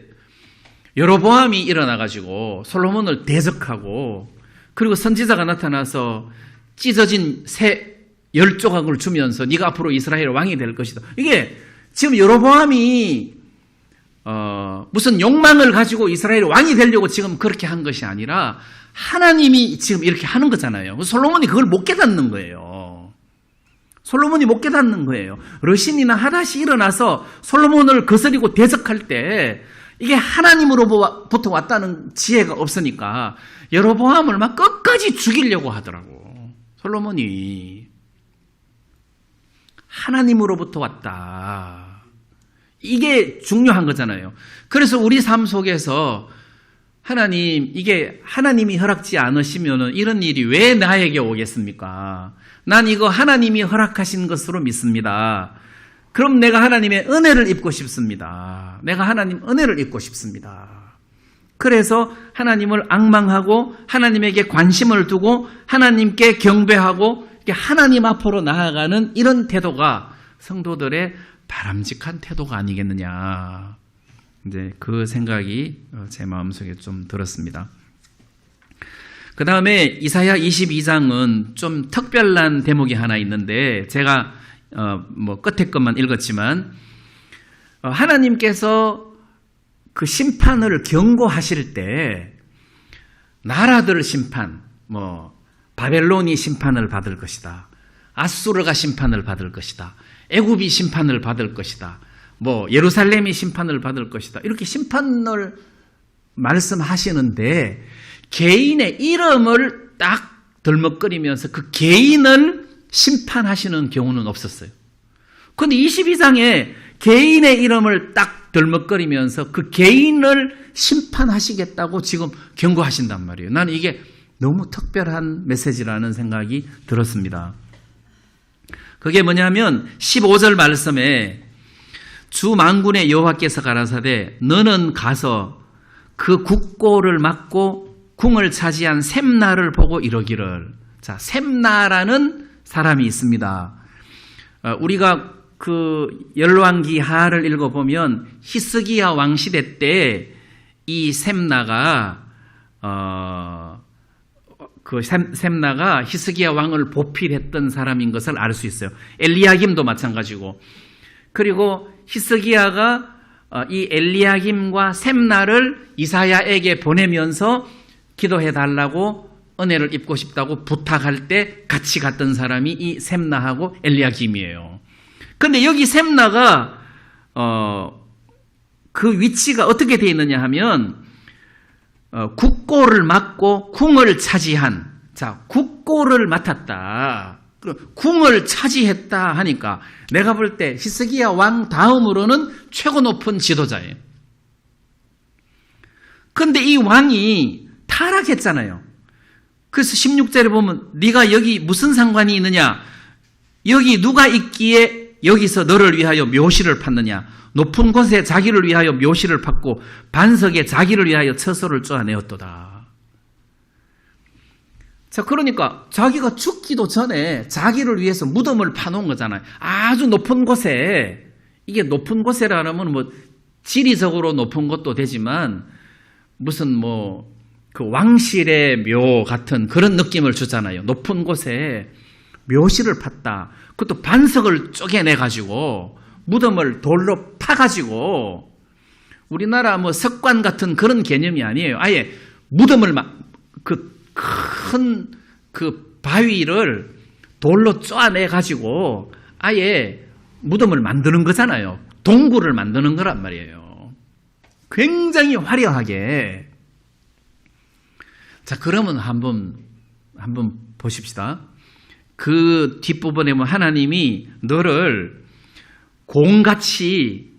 여로보암이 일어나가지고 솔로몬을 대적하고 그리고 선지자가 나타나서 찢어진 새 10조각을 주면서 네가 앞으로 이스라엘 왕이 될 것이다. 이게 지금 여로보암이 무슨 욕망을 가지고 이스라엘 왕이 되려고 지금 그렇게 한 것이 아니라 하나님이 지금 이렇게 하는 거잖아요. 솔로몬이 그걸 못 깨닫는 거예요. 솔로몬이 못 깨닫는 거예요. 르신이나 하닷이 일어나서 솔로몬을 거스리고 대적할 때 이게 하나님으로부터 왔다는 지혜가 없으니까 여로보암을 막 끝까지 죽이려고 하더라고. 솔로몬이 하나님으로부터 왔다. 이게 중요한 거잖아요. 그래서 우리 삶 속에서 하나님, 이게 하나님이 허락지 않으시면 이런 일이 왜 나에게 오겠습니까? 난 이거 하나님이 허락하신 것으로 믿습니다. 그럼 내가 하나님의 은혜를 입고 싶습니다. 내가 하나님 은혜를 입고 싶습니다. 그래서 하나님을 앙망하고 하나님에게 관심을 두고 하나님께 경배하고 하나님 앞으로 나아가는 이런 태도가 성도들의 바람직한 태도가 아니겠느냐. 이제 그 생각이 제 마음속에 좀 들었습니다. 그 다음에 이사야 22장은 좀 특별한 대목이 하나 있는데 제가 끝에 것만 읽었지만 하나님께서 그 심판을 경고하실 때 나라들 심판, 바벨론이 심판을 받을 것이다. 아수르가 심판을 받을 것이다. 애굽이 심판을 받을 것이다. 예루살렘이 심판을 받을 것이다. 이렇게 심판을 말씀하시는데 개인의 이름을 딱 덜먹거리면서 그 개인을 심판하시는 경우는 없었어요. 그런데 22장에 개인의 이름을 딱 덜먹거리면서 그 개인을 심판하시겠다고 지금 경고하신단 말이에요. 나는 이게 너무 특별한 메시지라는 생각이 들었습니다. 그게 뭐냐면 15절 말씀에 주 만군의 여호와께서 가라사대 너는 가서 그 국고를 막고 궁을 차지한 셈나를 보고 이러기를. 자, 셈나라는 사람이 있습니다. 우리가 그 열왕기하를 읽어보면 히스기야 왕 시대 때 이 셈나가 셈나가 히스기야 왕을 보필했던 사람인 것을 알 수 있어요. 엘리야김도 마찬가지고. 그리고 히스기야가 이 엘리야김과 셈나를 이사야에게 보내면서 기도해달라고 은혜를 입고 싶다고 부탁할 때 같이 갔던 사람이 이 셈나하고 엘리야김이에요. 그런데 여기 셈나가 그 위치가 어떻게 되어 있느냐 하면 국고를 맡고 궁을 차지한, 자, 국고를 맡았다. 궁을 차지했다 하니까 내가 볼 때 히스기야 왕 다음으로는 최고 높은 지도자예요. 그런데 이 왕이 타락했잖아요. 그래서 16절에 보면 네가 여기 무슨 상관이 있느냐? 여기 누가 있기에 여기서 너를 위하여 묘시를 팠느냐? 높은 곳에 자기를 위하여 묘시를 팠고 반석에 자기를 위하여 처소를 쪼아내었도다. 자, 그러니까 자기가 죽기도 전에 자기를 위해서 무덤을 파놓은 거잖아요. 아주 높은 곳에, 이게 높은 곳이라면 지리적으로 높은 것도 되지만 무슨 그 왕실의 묘 같은 그런 느낌을 주잖아요. 높은 곳에 묘시를 팠다. 그것도 반석을 쪼개내가지고 무덤을 돌로 파가지고, 우리나라 석관 같은 그런 개념이 아니에요. 아예 무덤을 큰 바위를 돌로 쪼아내가지고 아예 무덤을 만드는 거잖아요. 동굴을 만드는 거란 말이에요. 굉장히 화려하게. 자, 그러면 한번 보십시다. 그 뒷부분에 보면 하나님이 너를 공같이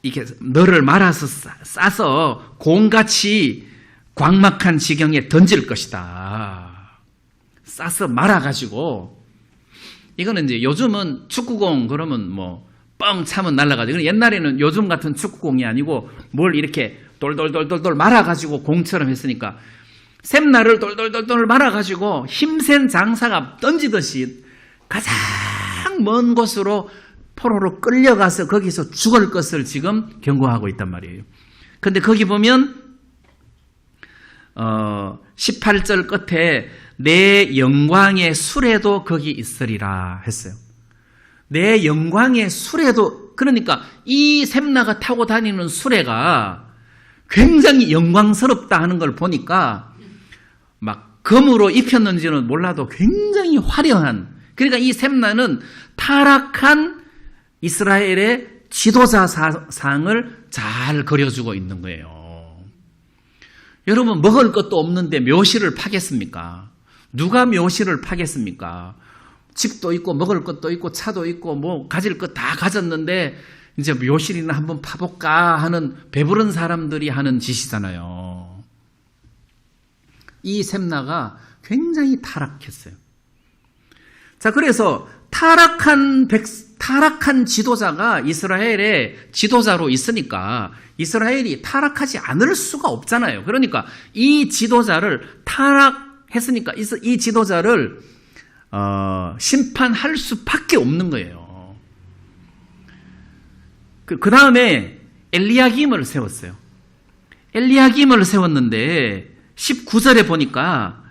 이렇게 너를 말아서 싸서 공같이 광막한 지경에 던질 것이다. 싸서 말아가지고, 이거는 이제 요즘은 축구공 그러면 뭐 뻥 차면 날아가죠. 옛날에는 요즘 같은 축구공이 아니고 뭘 이렇게 돌돌돌돌돌 말아가지고 공처럼 했으니까 샘나를 돌돌돌돌 말아가지고 힘센 장사가 던지듯이 가장 먼 곳으로 포로로 끌려가서 거기서 죽을 것을 지금 경고하고 있단 말이에요. 근데 거기 보면 18절 끝에 내 영광의 수레도 거기 있으리라 했어요. 내 영광의 수레도, 그러니까 이 샘나가 타고 다니는 수레가 굉장히 영광스럽다 하는 걸 보니까 막 금으로 입혔는지는 몰라도 굉장히 화려한, 그러니까 이 샘나는 타락한 이스라엘의 지도자 상을 잘 그려주고 있는 거예요. 여러분, 먹을 것도 없는데 묘실을 파겠습니까? 누가 묘실을 파겠습니까? 집도 있고 먹을 것도 있고 차도 있고 뭐 가질 것 다 가졌는데 이제 묘실이나 한번 파볼까 하는 배부른 사람들이 하는 짓이잖아요. 이 샘나가 굉장히 타락했어요. 자, 그래서 타락한 지도자가 이스라엘의 지도자로 있으니까 이스라엘이 타락하지 않을 수가 없잖아요. 그러니까 이 지도자를 타락했으니까 이 지도자를 심판할 수밖에 없는 거예요. 그 다음에 엘리야김을 세웠어요. 엘리야김을 세웠는데 19절에 보니까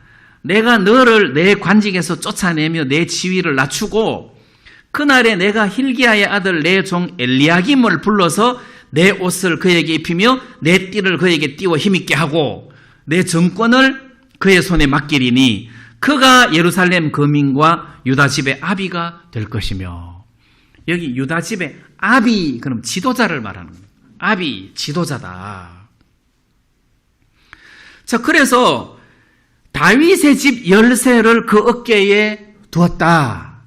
내가 너를 내 관직에서 쫓아내며 내 지위를 낮추고 그날에 내가 힐기야의 아들 내 종 엘리야김을 불러서 내 옷을 그에게 입히며 내 띠를 그에게 띄워 힘있게 하고 내 정권을 그의 손에 맡기리니 그가 예루살렘 거민과 유다 집의 아비가 될 것이며, 여기 유다 집의 아비, 그럼 지도자를 말하는 거예요. 아비, 지도자다. 자, 그래서 다윗의 집 열쇠를 그 어깨에 두었다.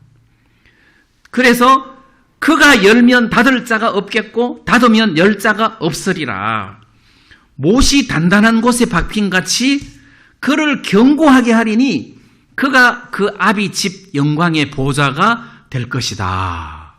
그래서 그가 열면 닫을 자가 없겠고 닫으면 열 자가 없으리라. 못이 단단한 곳에 박힌같이 그를 견고하게 하리니 그가 그 아비 집 영광의 보좌가 될 것이다.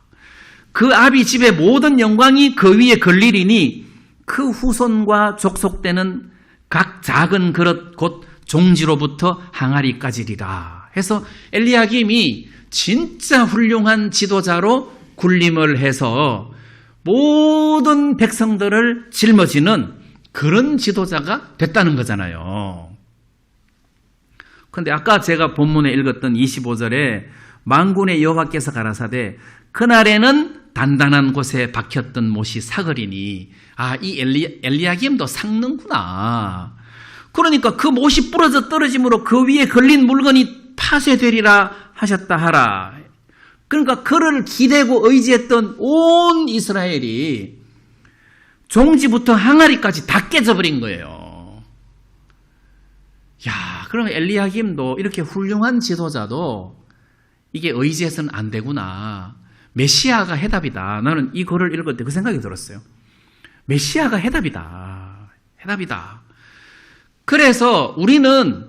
그 아비 집의 모든 영광이 그 위에 걸리리니 그 후손과 족속되는 각 작은 그릇 곧 종지로부터 항아리까지리라. 해서 엘리야김이 진짜 훌륭한 지도자로 군림을 해서 모든 백성들을 짊어지는 그런 지도자가 됐다는 거잖아요. 그런데 아까 제가 본문에 읽었던 25절에 만군의 여호와께서 가라사대 그날에는 단단한 곳에 박혔던 못이 삭으리니, 이 엘리야김도 삭는구나. 그러니까 그 못이 부러져 떨어짐으로 그 위에 걸린 물건이 파쇄되리라 하셨다 하라. 그러니까 그를 기대고 의지했던 온 이스라엘이 종지부터 항아리까지 다 깨져버린 거예요. 그럼 엘리야김도 이렇게 훌륭한 지도자도 이게 의지해서는 안 되구나. 메시아가 해답이다. 나는 이 글을 읽을 때 그 생각이 들었어요. 메시아가 해답이다. 해답이다. 그래서 우리는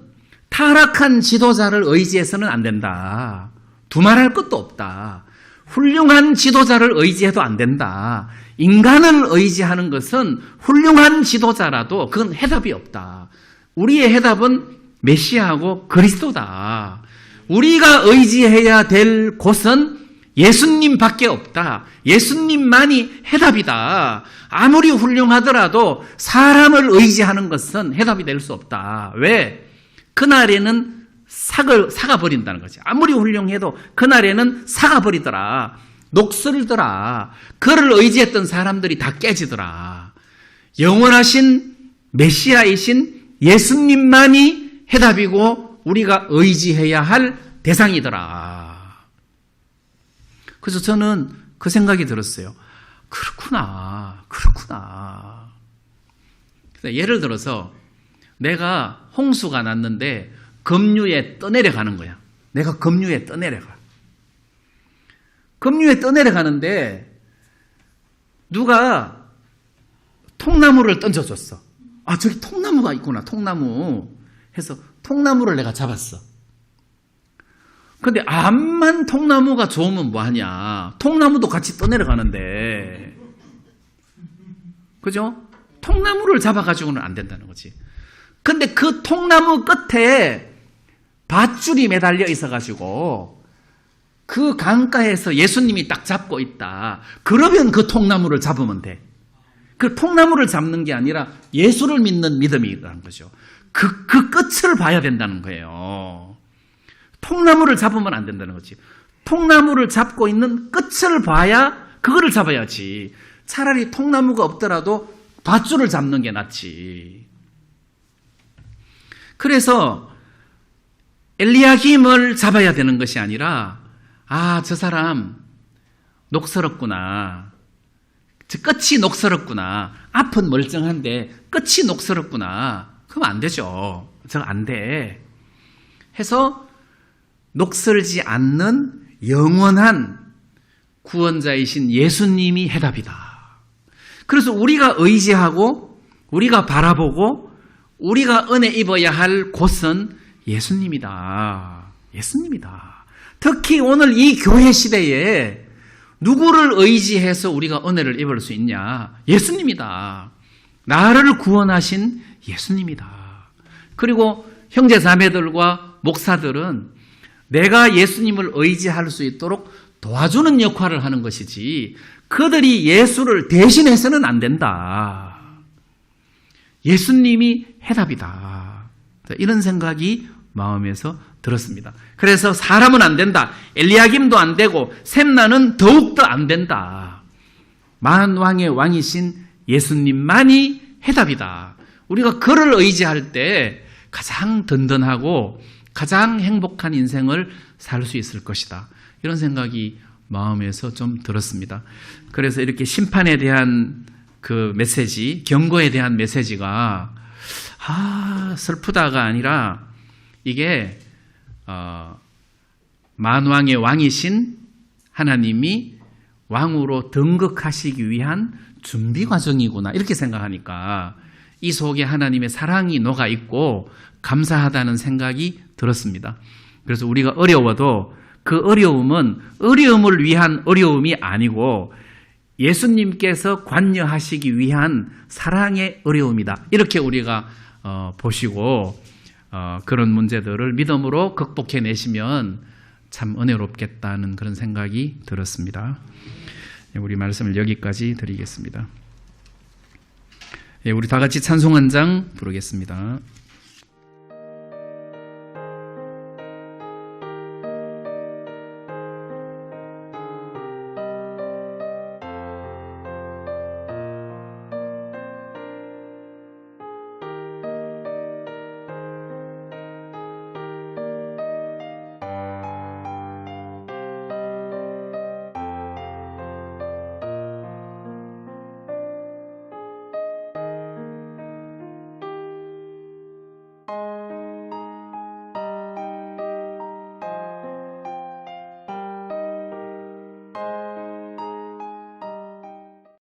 타락한 지도자를 의지해서는 안 된다. 두말할 것도 없다. 훌륭한 지도자를 의지해도 안 된다. 인간을 의지하는 것은 훌륭한 지도자라도 그건 해답이 없다. 우리의 해답은 메시아하고 그리스도다. 우리가 의지해야 될 곳은 예수님밖에 없다. 예수님만이 해답이다. 아무리 훌륭하더라도 사람을 의지하는 것은 해답이 될 수 없다. 왜? 그날에는 사가버린다는 거지. 아무리 훌륭해도 그날에는 사가버리더라. 녹슬더라. 그를 의지했던 사람들이 다 깨지더라. 영원하신 메시아이신 예수님만이 해답이고 우리가 의지해야 할 대상이더라. 그래서 저는 그 생각이 들었어요. 그렇구나. 예를 들어서 내가 홍수가 났는데 급류에 떠내려가는 거야. 내가 급류에 떠내려가. 급류에 떠내려가는데 누가 통나무를 던져줬어. 아, 저기 통나무가 있구나, 통나무. 해서 통나무를 내가 잡았어. 근데 암만 통나무가 좋으면 뭐하냐. 통나무도 같이 떠내려가는데. 그죠? 통나무를 잡아가지고는 안 된다는 거지. 근데 그 통나무 끝에 밧줄이 매달려 있어가지고 그 강가에서 예수님이 딱 잡고 있다. 그러면 그 통나무를 잡으면 돼. 그 통나무를 잡는 게 아니라 예수를 믿는 믿음이라는 거죠. 그 끝을 봐야 된다는 거예요. 통나무를 잡으면 안 된다는 거지. 통나무를 잡고 있는 끝을 봐야 그거를 잡아야지. 차라리 통나무가 없더라도 밧줄을 잡는 게 낫지. 그래서 엘리야김을 잡아야 되는 것이 아니라 아, 저 사람 녹슬었구나. 저 끝이 녹슬었구나. 앞은 멀쩡한데 끝이 녹슬었구나. 그럼 안 되죠. 저거 안 돼. 해서 녹슬지 않는 영원한 구원자이신 예수님이 해답이다. 그래서 우리가 의지하고 우리가 바라보고 우리가 은혜 입어야 할 곳은 예수님이다. 예수님이다. 특히 오늘 이 교회 시대에 누구를 의지해서 우리가 은혜를 입을 수 있냐? 예수님이다. 나를 구원하신 예수님이다. 그리고 형제 자매들과 목사들은 내가 예수님을 의지할 수 있도록 도와주는 역할을 하는 것이지 그들이 예수를 대신해서는 안 된다. 예수님이 해답이다. 이런 생각이 마음에서 들었습니다. 그래서 사람은 안 된다. 엘리야김도 안 되고 셈나는 더욱더 안 된다. 만왕의 왕이신 예수님만이 해답이다. 우리가 그를 의지할 때 가장 든든하고 가장 행복한 인생을 살 수 있을 것이다. 이런 생각이 마음에서 좀 들었습니다. 그래서 이렇게 심판에 대한 그 메시지, 경고에 대한 메시지가 슬프다가 아니라 이게 만왕의 왕이신 하나님이 왕으로 등극하시기 위한 준비 과정이구나 이렇게 생각하니까 이 속에 하나님의 사랑이 녹아 있고 감사하다는 생각이 들었습니다. 그래서 우리가 어려워도 그 어려움은 어려움을 위한 어려움이 아니고 예수님께서 관여하시기 위한 사랑의 어려움이다. 이렇게 우리가 보시고 그런 문제들을 믿음으로 극복해내시면 참 은혜롭겠다는 그런 생각이 들었습니다. 우리 말씀을 여기까지 드리겠습니다. 우리 다 같이 찬송 한 장 부르겠습니다.